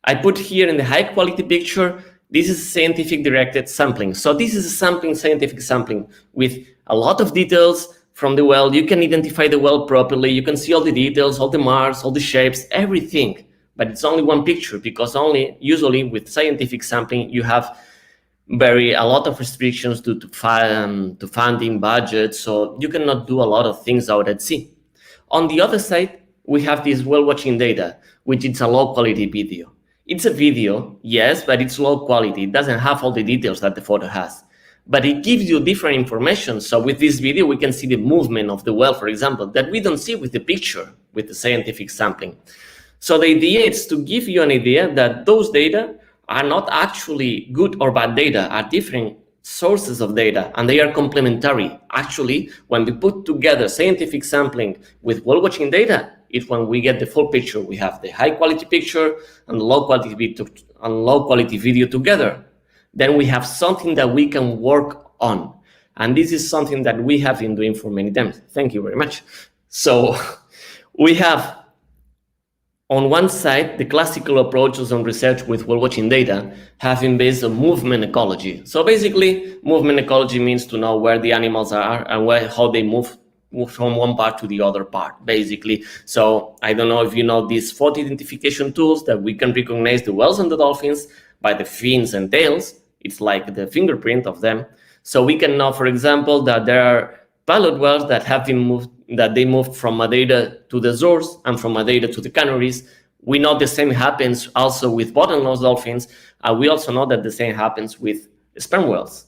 I put here in the high quality picture, this is scientific directed sampling. So this is a scientific sampling with a lot of details from the well. You can identify the well properly. You can see all the details, all the marks, all the shapes, everything. But it's only one picture because usually with scientific sampling, you have a lot of restrictions to funding budget. So you cannot do a lot of things out at sea. On the other side, we have this whale watching data, which is a low quality video. It's a video, yes, but it's low quality. It doesn't have all the details that the photo has, but it gives you different information. So with this video, we can see the movement of the whale, for example, that we don't see with the picture, with the scientific sampling. So the idea is to give you an idea that those data are not actually good or bad data, are different sources of data, and they are complementary. Actually, when we put together scientific sampling with whale watching data, it's when we get the full picture. We have the high quality picture and the low quality video together. Then we have something that we can work on. And this is something that we have been doing for many times. Thank you very much. So we have on one side, the classical approaches on research with whale watching data have been based on movement ecology. So basically, movement ecology means to know where the animals are and how they move from one part to the other part, basically. So I don't know if you know these photo identification tools that we can recognize the whales and the dolphins by the fins and tails. It's like the fingerprint of them. So we can know, for example, that there are pilot wells that have been moved, that they moved from Madeira to the Azores and from Madeira to the Canaries. We know the same happens also with bottlenose dolphins. We also know that the same happens with sperm whales.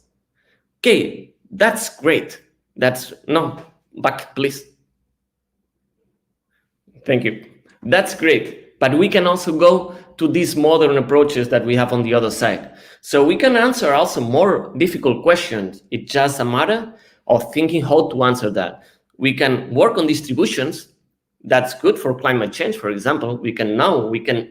Okay, that's great. Back, please. Thank you. That's great. But we can also go to these modern approaches that we have on the other side. So we can answer also more difficult questions. It's just a matter of thinking how to answer that. We can work on distributions. That's good for climate change, for example. We can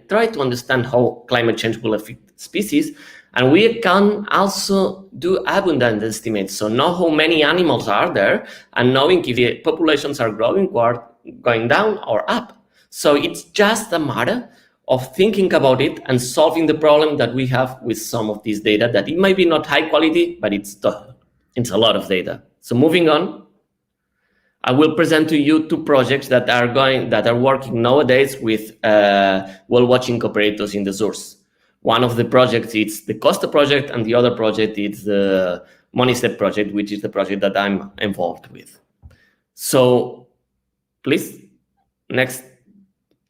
try to understand how climate change will affect species. And we can also do abundance estimates. So know how many animals are there and knowing if the populations are growing or going down or up. So it's just a matter of thinking about it and solving the problem that we have with some of these data that it might be not high quality, but it's a lot of data. So moving on, I will present to you two projects that are working nowadays with whale watching operators in the Azores. One of the projects is the Costa project, and the other project is the MONICET project, which is the project that I'm involved with. So please, next.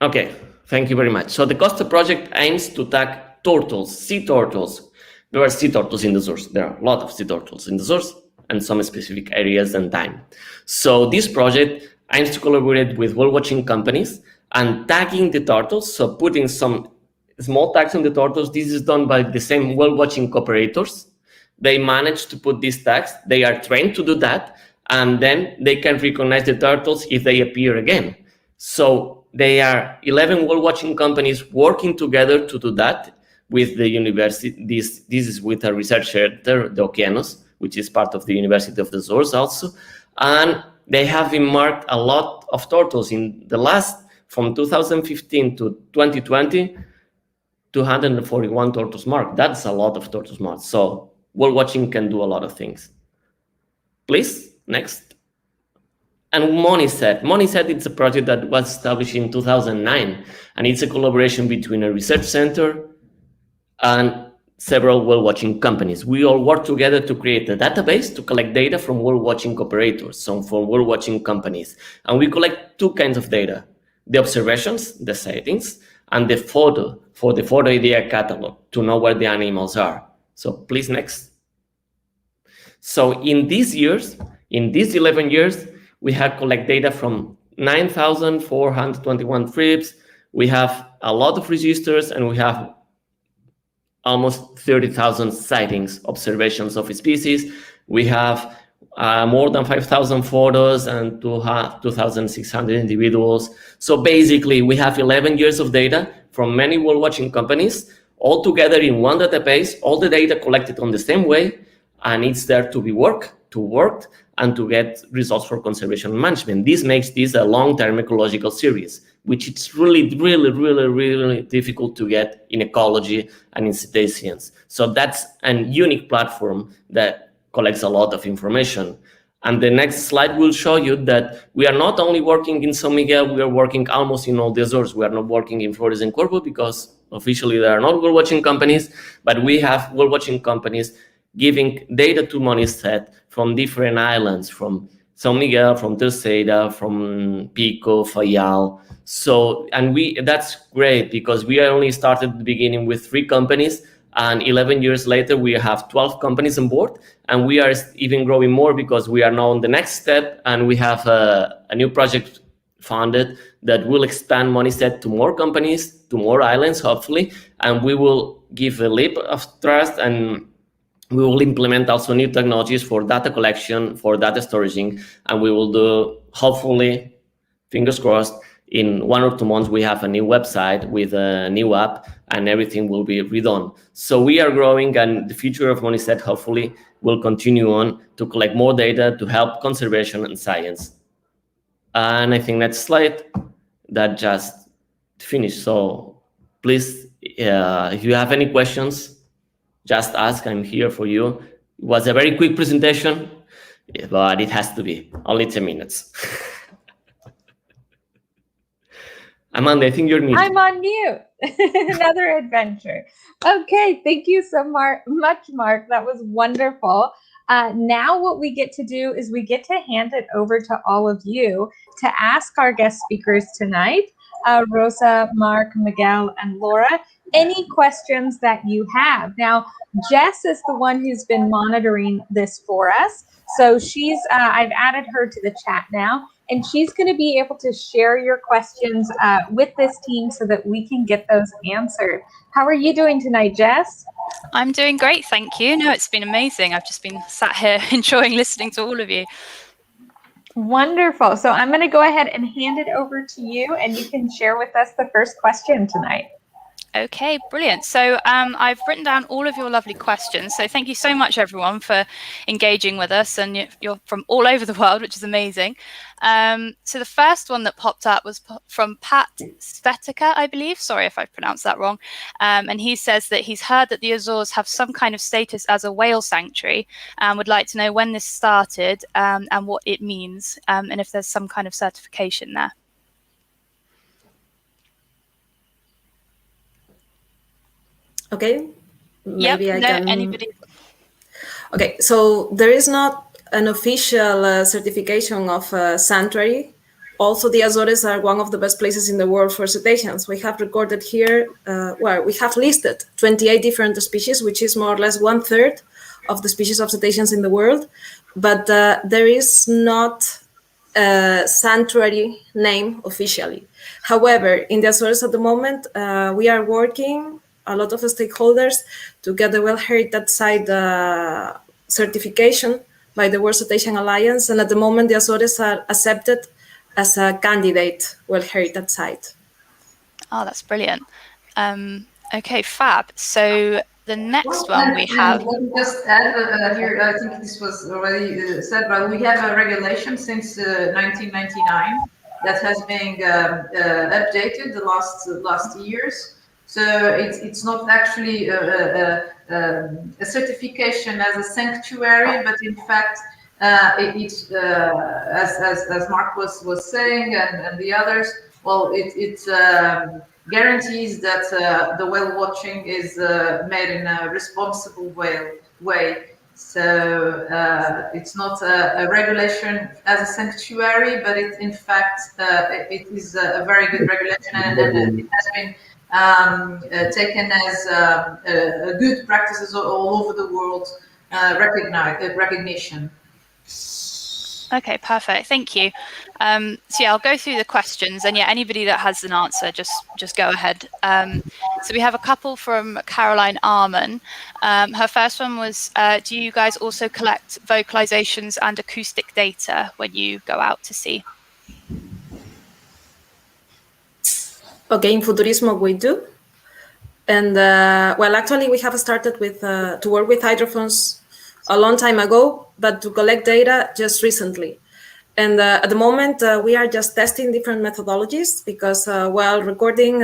Okay, thank you very much. So the Costa project aims to tag turtles, sea turtles. There are sea turtles in the Azores. There are a lot of sea turtles in the Azores and some specific areas and time. So this project aims to collaborate with whale watching companies and tagging the turtles, so putting some small tags on the turtles. This is done by the same whale watching operators. They manage to put these tags. They are trained to do that, and then they can recognize the turtles if they appear again. So they are 11 whale watching companies working together to do that with the university. This is with a research center, the Oceanos, which is part of the University of the Azores also. And they have been marked a lot of turtles in the last, from 2015 to 2020, 241 turtles marked. That's a lot of turtles marked. So whale watching can do a lot of things. Please, next. And MONICET, it's a project that was established in 2009, and it's a collaboration between a research center and several whale watching companies. We all work together to create a database to collect data from whale watching operators, so from whale watching companies. And we collect two kinds of data: the observations, the sightings, and the photo for the photo idea catalog to know where the animals are. So please, next. So in these 11 years, we have collected data from 9,421 trips. We have a lot of registers, and we have almost 30,000 sightings, observations of species. We have more than 5,000 photos and 2,600 individuals. So basically, we have 11 years of data from many whale watching companies, all together in one database, all the data collected on the same way, and it's there to be worked and to get results for conservation management. This makes this a long-term ecological series, which it's really difficult to get in ecology and in cetaceans. So that's a unique platform that collects a lot of information. And the next slide will show you that we are not only working in São Miguel, we are working almost in all the Azores. We are not working in Flores and Corvo because officially there are not whale watching companies, but we have whale watching companies giving data to MONICET from different islands, from São Miguel, from Terceira, from Pico, Fayal. So, and that's great because we only started at the beginning with 3 companies, and 11 years later, we have 12 companies on board, and we are even growing more because we are now on the next step, and we have a new project funded that will expand MONICET to more companies, to more islands, hopefully, and we will give a leap of trust, and we will implement also new technologies for data collection, for data storaging, and we will do, hopefully, fingers crossed, in 1 or 2 months, we have a new website with a new app, and everything will be redone. So we are growing, and the future of MONICET, hopefully, will continue on to collect more data to help conservation and science. And I think next slide, that just finished. So please, if you have any questions, just ask. I'm here for you. It was a very quick presentation, but it has to be only 10 minutes. Amanda, I think you're muted. I'm on mute. Another adventure. Okay, thank you so much, Mark. That was wonderful. Now what we get to do is we get to hand it over to all of you to ask our guest speakers tonight, Rosa, Mark, Miguel, and Laura, any questions that you have. Now, Jess is the one who's been monitoring this for us. So I've added her to the chat now, and she's going to be able to share your questions with this team so that we can get those answered. How are you doing tonight, Jess? I'm doing great, thank you. No, it's been amazing. I've just been sat here enjoying listening to all of you. Wonderful. So I'm going to go ahead and hand it over to you, and you can share with us the first question tonight. Okay, brilliant. So I've written down all of your lovely questions. So thank you so much, everyone, for engaging with us. And you're from all over the world, which is amazing. So the first one that popped up was from Pat Svetica, I believe. Sorry if I pronounced that wrong. And he says that he's heard that the Azores have some kind of status as a whale sanctuary and would like to know when this started and what it means and if there's some kind of certification there. Okay, maybe yep, I can. Anybody? Okay, so there is not an official certification of sanctuary. Also, the Azores are one of the best places in the world for cetaceans. We have recorded here, we have listed 28 different species, which is more or less 1/3 of the species of cetaceans in the world. But there is not a sanctuary name officially. However, in the Azores at the moment, we are working a lot of stakeholders to get the World Heritage Site certification by the World Cetacean Alliance, and at the moment the Azores are accepted as a candidate World Heritage Site. Oh, that's brilliant. Okay, fab. So the next one we have... Let me just add here, I think this was already said, but we have a regulation since 1999 that has been updated the last years. So it's not actually a certification as a sanctuary, but in fact, it's as Mark was saying and the others. Well, it guarantees that the whale watching is made in a responsible way. So it's not a regulation as a sanctuary, but it in fact it is a very good regulation, and it has been taken as good practices all over the world, recognition. Okay, perfect. Thank you. So yeah, I'll go through the questions, and yeah, anybody that has an answer, just go ahead. So we have a couple from Caroline Arman. Her first one was, do you guys also collect vocalizations and acoustic data when you go out to sea? Okay, in Futurismo we do. And well, actually we have started with to work with hydrophones a long time ago, but to collect data just recently. And at the moment we are just testing different methodologies because while recording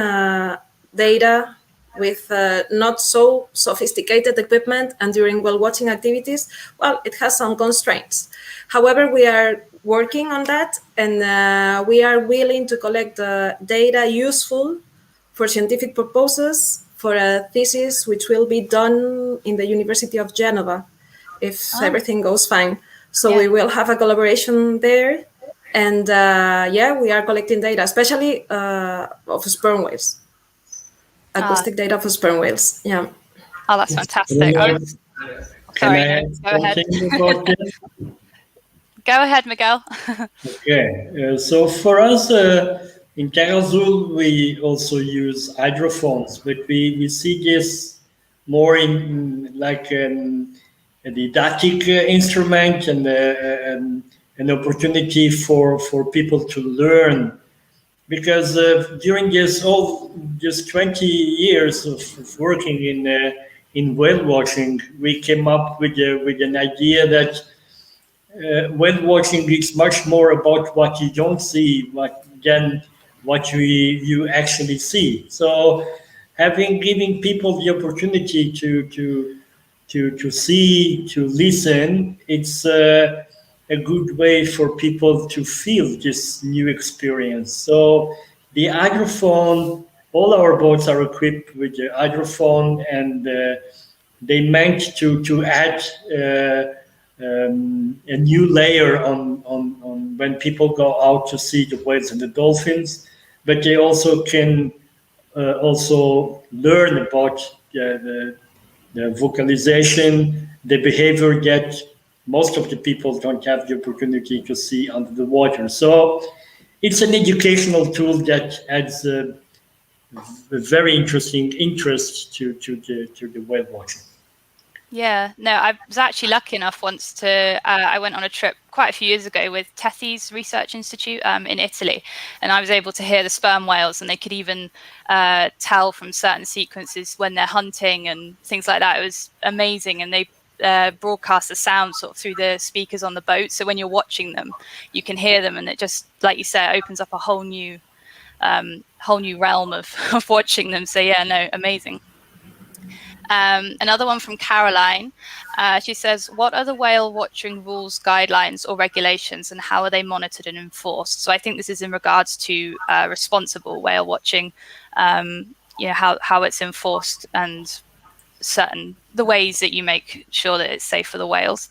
data with not so sophisticated equipment and during whale watching activities, well, it has some constraints. However, we are working on that, and we are willing to collect data useful for scientific purposes for a thesis which will be done in the University of Geneva if everything goes fine. So we will have a collaboration there, and yeah, we are collecting data, especially of sperm whales, acoustic data of sperm whales. Yeah. Oh, that's fantastic. Sorry, go ahead. Go ahead, Miguel. Okay, so for us in Terra Azul, we also use hydrophones, but we see this more in like a didactic instrument and an opportunity for people to learn. Because during this 20 years of working in whale watching, we came up with an idea that whale watching is much more about what you don't see than what you actually see. So giving people the opportunity to see, to listen, it's a good way for people to feel this new experience. So the hydrophone all our boats are equipped with the hydrophone, and they meant to add a new layer on when people go out to see the whales and the dolphins, but they also can also learn about the vocalization, the behavior that most of the people don't have the opportunity to see under the water. So it's an educational tool that adds a very interesting interest to the whale watching. Yeah, no, I was actually lucky enough once to, I went on a trip quite a few years ago with Tethys Research Institute in Italy, and I was able to hear the sperm whales, and they could even tell from certain sequences when they're hunting and things like that. It was amazing, and they broadcast the sound sort of through the speakers on the boat, so when you're watching them, you can hear them, and it just, like you said, opens up a whole new realm of watching them. So yeah, no, amazing. Another one from Caroline. She says, what are the whale watching rules, guidelines, or regulations, and how are they monitored and enforced? So I think this is in regards to responsible whale watching, how it's enforced, and the ways that you make sure that it's safe for the whales.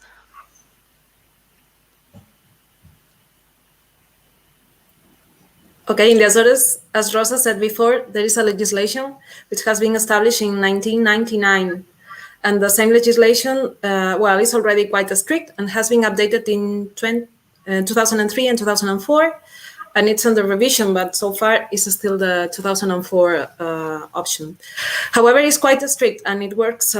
Okay, in the Azores, as Rosa said before, there is a legislation which has been established in 1999. And the same legislation, is already quite strict and has been updated in 2003 and 2004. And it's under revision, but so far it's still the 2004 option. However, it's quite strict and it works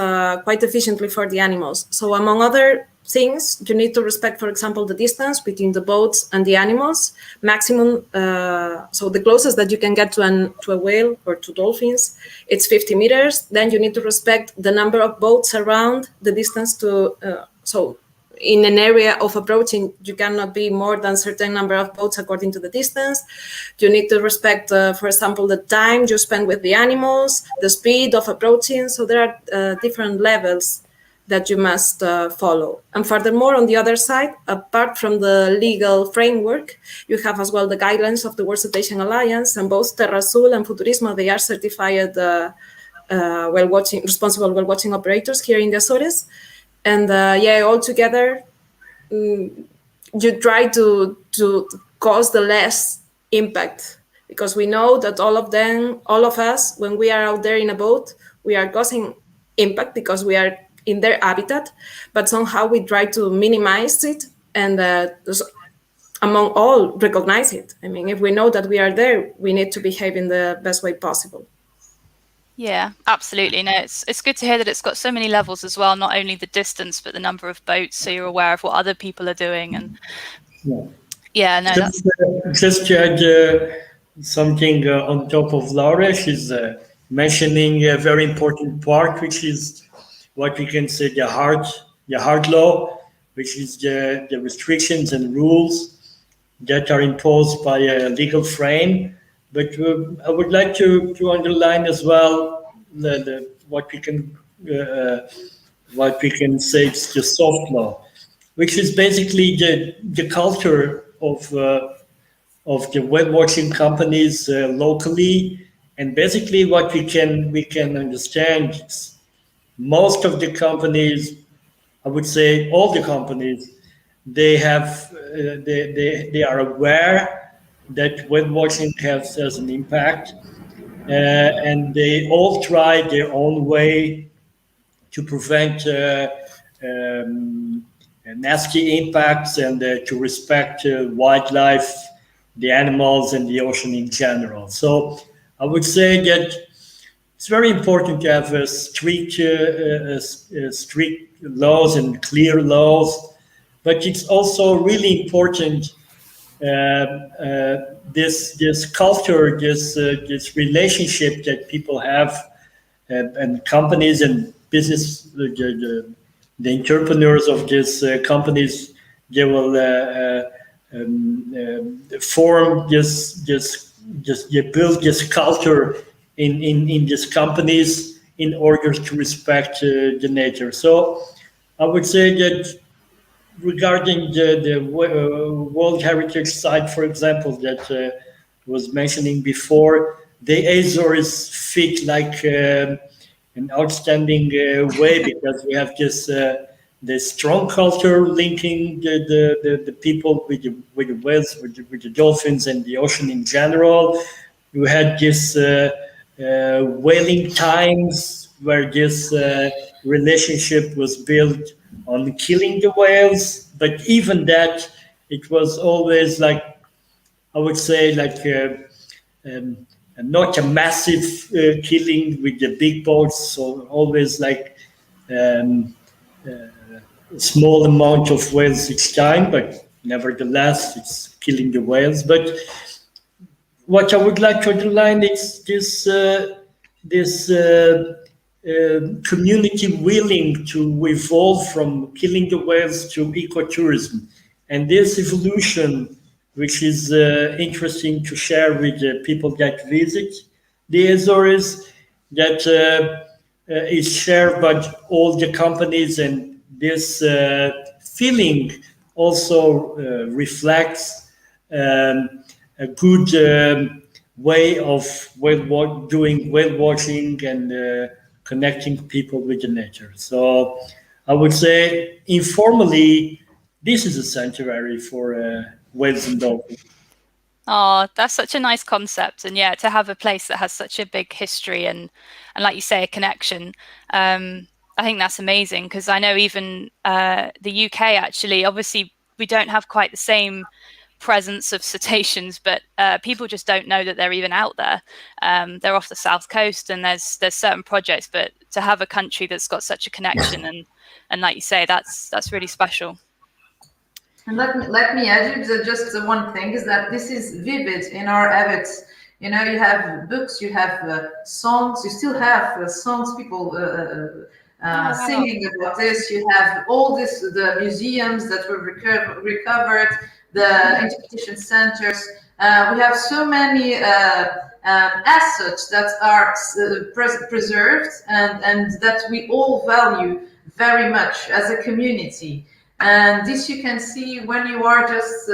quite efficiently for the animals. So among other things, you need to respect, for example, the distance between the boats and the animals, maximum, so the closest that you can get to a whale or to dolphins, it's 50 meters. Then you need to respect the number of boats around the distance to, so in an area of approaching, you cannot be more than a certain number of boats according to the distance. You need to respect, for example, the time you spend with the animals, the speed of approaching. So there are different levels that you must follow. And furthermore, on the other side, apart from the legal framework, you have as well the guidelines of the World Cetacean Alliance, and both Terra Azul and Futurismo, they are certified responsible whale watching operators here in the Azores. And altogether, you try to cause the less impact, because we know that all of us, when we are out there in a boat, we are causing impact because we are in their habitat, but somehow we try to minimize it and among all recognize it. I mean, if we know that we are there, we need to behave in the best way possible. Yeah, absolutely. No, it's good to hear that it's got so many levels as well, not only the distance, but the number of boats, so you're aware of what other people are doing. And just to add something on top of Laura, she's mentioning a very important part, which is what we can say the hard law, which is the restrictions and rules that are imposed by a legal frame. But I would like to underline as well what we can say is the soft law, which is basically the culture of the whale watching companies locally, and basically what we can understand is most of the companies, I would say all the companies, they have they are aware that whale watching has an impact, and they all try their own way to prevent nasty impacts and to respect wildlife, the animals, and the ocean in general. So I would say that it's very important to have strict laws and clear laws, but it's also really important this culture, this relationship that people have, and companies and business, the entrepreneurs of these companies, they will form they build this culture in these companies in order to respect the nature. So I would say that regarding the World Heritage Site, for example, that was mentioning before, the Azores fit like an outstanding way, because we have this strong culture linking the people with the whales, with the dolphins and the ocean in general. We had this whaling times where this relationship was built on killing the whales, but even that, it was always like, I would say, like um, not a massive killing with the big boats, so always like um, a small amount of whales each time, but nevertheless, it's killing the whales. But what I would like to underline is this community willing to evolve from killing the whales to ecotourism, and this evolution, which is interesting to share with the people that visit the Azores, that is shared by all the companies, and this feeling also reflects a good way of doing whale watching and connecting people with the nature. So I would say informally, this is a sanctuary for whales and dolphins. Oh, that's such a nice concept. And yeah, to have a place that has such a big history and like you say, a connection. I think that's amazing, because I know even the UK, actually, obviously we don't have quite the same presence of cetaceans, but people just don't know that they're even out there. They're off the south coast, and there's certain projects, but to have a country that's got such a connection and like you say, that's really special. And let me add you just one thing, is that this is vivid in our habits. You know, you have books, you have songs, you still have songs, people singing about this. You have all this, the museums that were recovered, the interpretation centers. We have so many assets that are preserved and that we all value very much as a community. And this you can see when you are just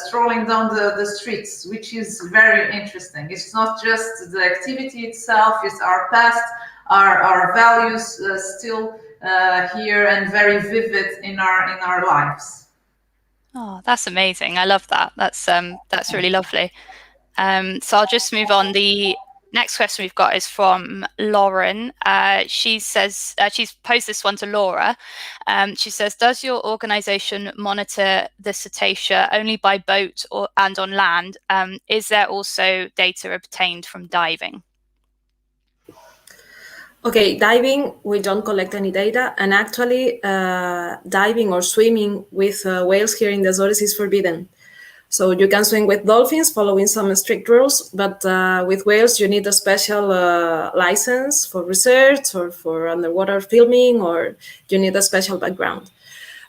strolling down the streets, which is very interesting. It's not just the activity itself, it's our past, our values still here and very vivid in our lives. Oh, that's amazing. I love that. That's really lovely. So I'll just move on. The next question we've got is from Lauren. She says, she's posed this one to Laura. She says, does your organization monitor the cetacea only by boat and on land? Is there also data obtained from diving? Okay, diving, we don't collect any data. And actually, diving or swimming with whales here in the Azores is forbidden. So you can swim with dolphins following some strict rules, but with whales, you need a special license for research or for underwater filming, or you need a special background.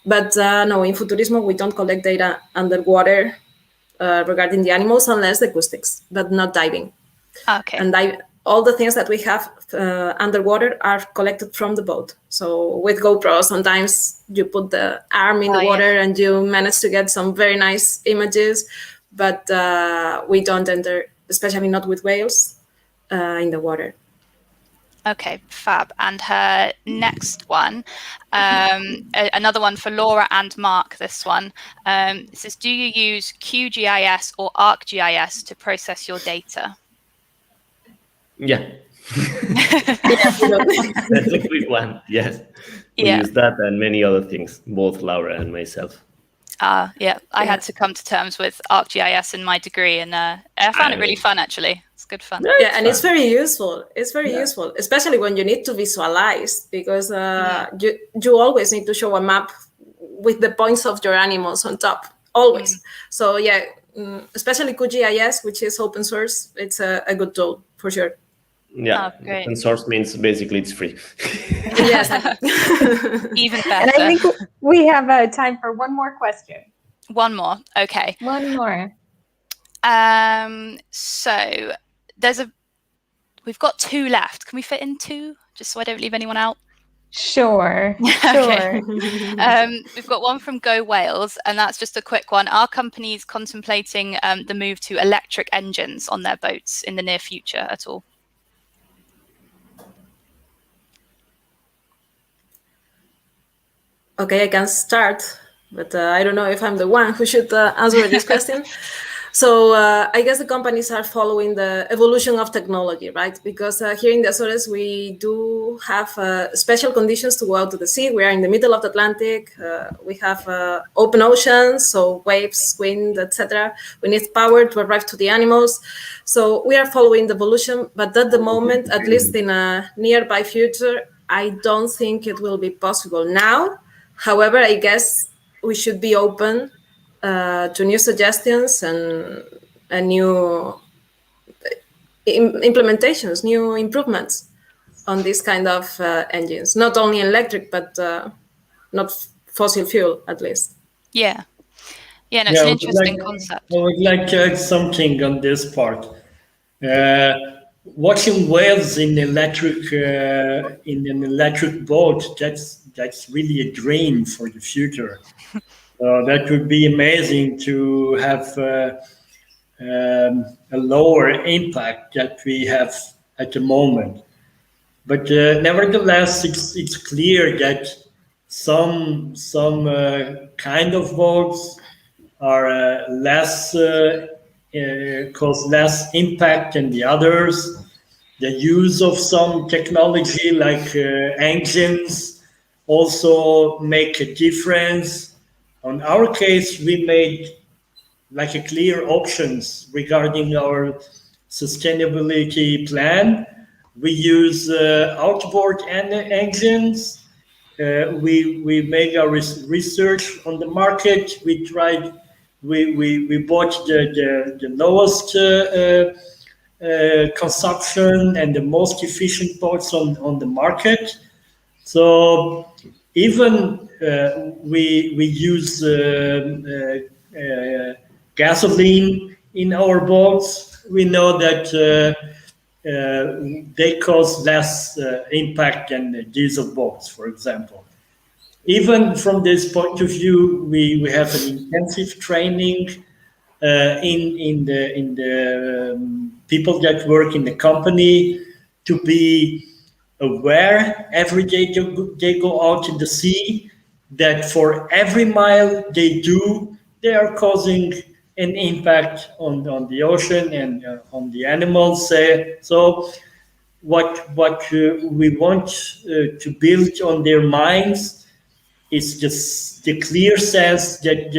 But no, in Futurismo, we don't collect data underwater regarding the animals unless the acoustics, but not diving. Okay. And all the things that we have underwater are collected from the boat. So with GoPro, sometimes you put the arm in the water and you manage to get some very nice images, but we don't enter, especially not with whales, in the water. Okay, fab. And her next one, another one for Laura and Mark, this one. It says, do you use QGIS or ArcGIS to process your data? Yeah. That's a quick one. Yes. We use that and many other things, both Laura and myself. Yeah, I had to come to terms with ArcGIS in my degree, and I found it really fun, actually. It's good fun. Yeah, and it's very useful. It's very useful, especially when you need to visualize, because you always need to show a map with the points of your animals on top, always. So yeah, especially QGIS, which is open source, it's a good tool for sure. Yeah, open source means basically it's free. Yes. Even better. And I think we have time for one more question. One more, okay. One more. So we've got two left. Can we fit in two, just so I don't leave anyone out? Sure. Okay. We've got one from Go Wales, and that's just a quick one. Are companies contemplating the move to electric engines on their boats in the near future at all? Okay, I can start, but I don't know if I'm the one who should answer this question. So I guess the companies are following the evolution of technology, right? Because here in the Azores, we do have special conditions to go out to the sea. We are in the middle of the Atlantic. We have open oceans, so waves, wind, etc. We need power to arrive to the animals. So we are following the evolution, but at the moment, at least in a nearby future, I don't think it will be possible now. However, I guess we should be open to new suggestions and new implementations, new improvements on this kind of engines. Not only electric, but not fossil fuel, at least. Yeah. Yeah, no, it's an interesting concept. I would like to add something on this part. Watching whales in an electric boat, that's really a dream for the future. That would be amazing to have a lower impact that we have at the moment. But nevertheless, it's clear that some kind of boats are cause less impact than the others. The use of some technology like engines also make a difference. On our case, we made like a clear options regarding our sustainability plan. We use outboard engines. We make our research on the market. We bought the lowest consumption and the most efficient boats on the market. So even we use gasoline in our boats, we know that they cause less impact than diesel boats, for example. Even from this point of view, we have an intensive training in the people that work in the company to be aware every day they go out in the sea that for every mile they do, they are causing an impact on the ocean and on the animals. So what we want to build on their minds is just the clear sense that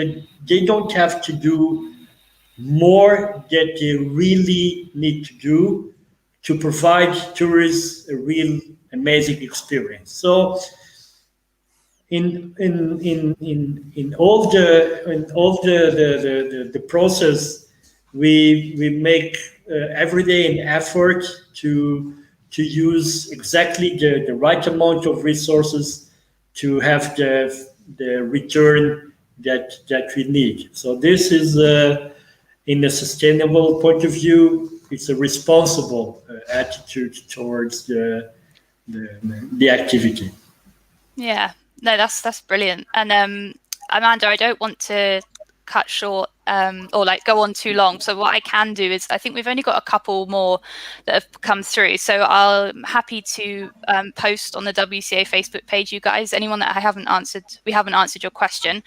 they don't have to do more that they really need to do to provide tourists a real amazing experience. So in all the process, we make every day an effort to use exactly the right amount of resources to have the return that we need. So this is in a sustainable point of view, it's a responsible attitude towards the activity. Yeah, no, that's brilliant. And Amanda, I don't want to cut short or like go on too long. So what I can do is, I think we've only got a couple more that have come through. So I'm happy to post on the WCA Facebook page, you guys, anyone that we haven't answered your question.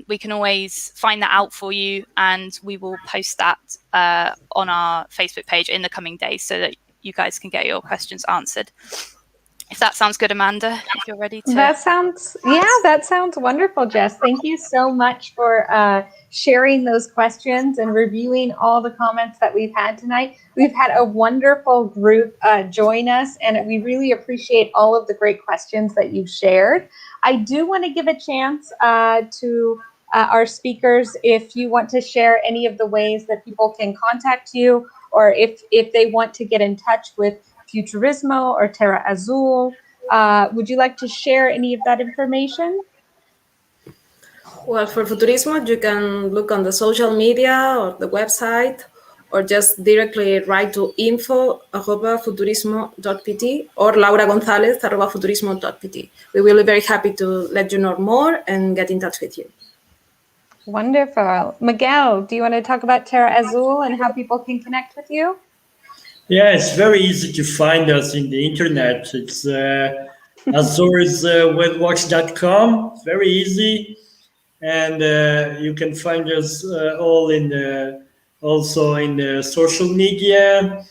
We can always find that out for you, and we will post that on our Facebook page in the coming days so that you guys can get your questions answered. If that sounds good, Amanda, if you're ready to. That sounds wonderful, Jess. Thank you so much for sharing those questions and reviewing all the comments that we've had tonight. We've had a wonderful group join us, and we really appreciate all of the great questions that you've shared. I do want to give a chance to our speakers, if you want to share any of the ways that people can contact you, or if they want to get in touch with Futurismo or Terra Azul. Would you like to share any of that information? Well, for Futurismo, you can look on the social media or the website, or just directly write to info@futurismo.pt or lauragonzalez@futurismo.pt. We will be very happy to let you know more and get in touch with you. Wonderful. Miguel, do you want to talk about Terra Azul and how people can connect with you? Yeah, it's very easy to find us in the internet. It's Azores webwatch.com. It's very easy. And you can find us all in also in social media.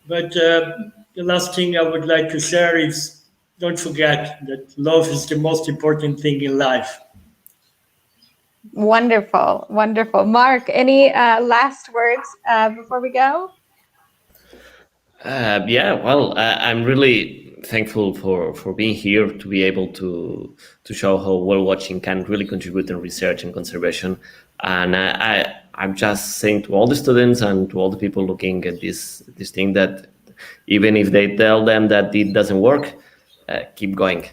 But the last thing I would like to share is don't forget that love is the most important thing in life. Wonderful, wonderful. Mark, any last words before we go? I'm really thankful for being here to be able to show how whale watching can really contribute in research and conservation. And I'm just saying to all the students and to all the people looking at this thing that even if they tell them that it doesn't work, keep going.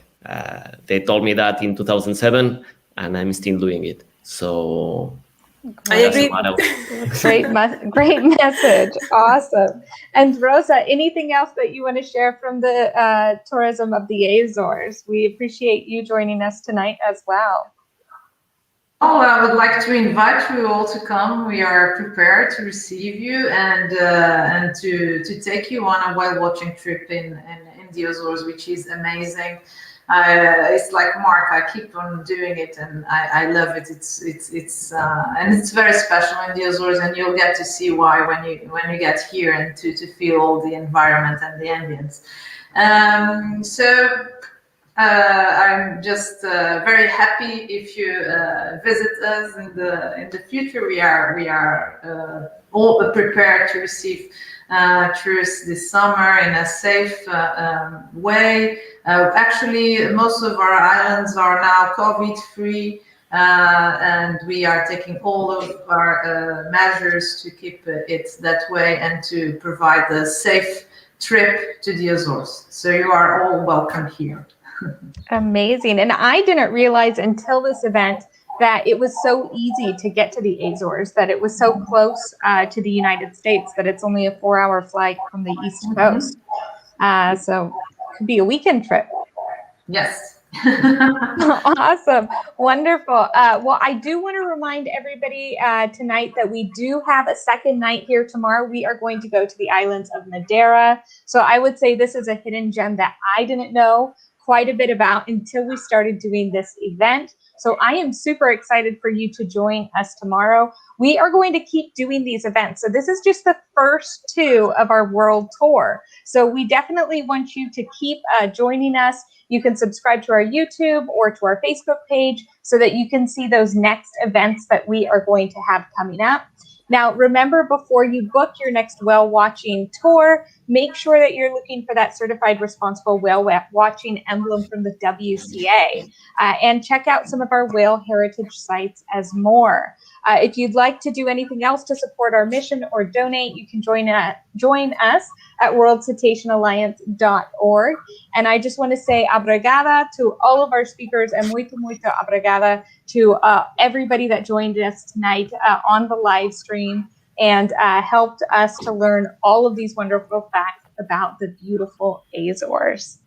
They told me that in 2007, and I'm still doing it. So I agree. Great message. Awesome. And Rosa, anything else that you want to share from the tourism of the Azores? We appreciate you joining us tonight as well. Oh, I would like to invite you all to come. We are prepared to receive you and to take you on a whale watching trip in the Azores, which is amazing. It's like Mark. I keep on doing it, and I love it. It's and it's very special in the Azores, and you'll get to see why when you get here and to feel all the environment and the ambience. I'm just very happy if you visit us in the future. We are all prepared to receive tourists this summer in a safe way. Actually, most of our islands are now COVID-free, and we are taking all of our measures to keep it that way and to provide a safe trip to the Azores. So you are all welcome here. Amazing. And I didn't realize until this event that it was so easy to get to the Azores, that it was so close to the United States, that it's only a 4-hour flight from the East Coast. So it could be a weekend trip. Yes. Awesome. Wonderful. Well, I do want to remind everybody tonight that we do have a second night here tomorrow. We are going to go to the islands of Madeira. So I would say this is a hidden gem that I didn't know quite a bit about until we started doing this event. So I am super excited for you to join us tomorrow. We are going to keep doing these events. So this is just the first 2 of our world tour. So we definitely want you to keep joining us. You can subscribe to our YouTube or to our Facebook page so that you can see those next events that we are going to have coming up. Now, remember, before you book your next whale watching tour, make sure that you're looking for that certified responsible whale watching emblem from the WCA, and check out some of our whale heritage sites as more. If you'd like to do anything else to support our mission or donate, you can join us at worldcetaceanalliance.org. And I just want to say obrigada to all of our speakers and muito obrigada to everybody that joined us tonight on the live stream and helped us to learn all of these wonderful facts about the beautiful Azores.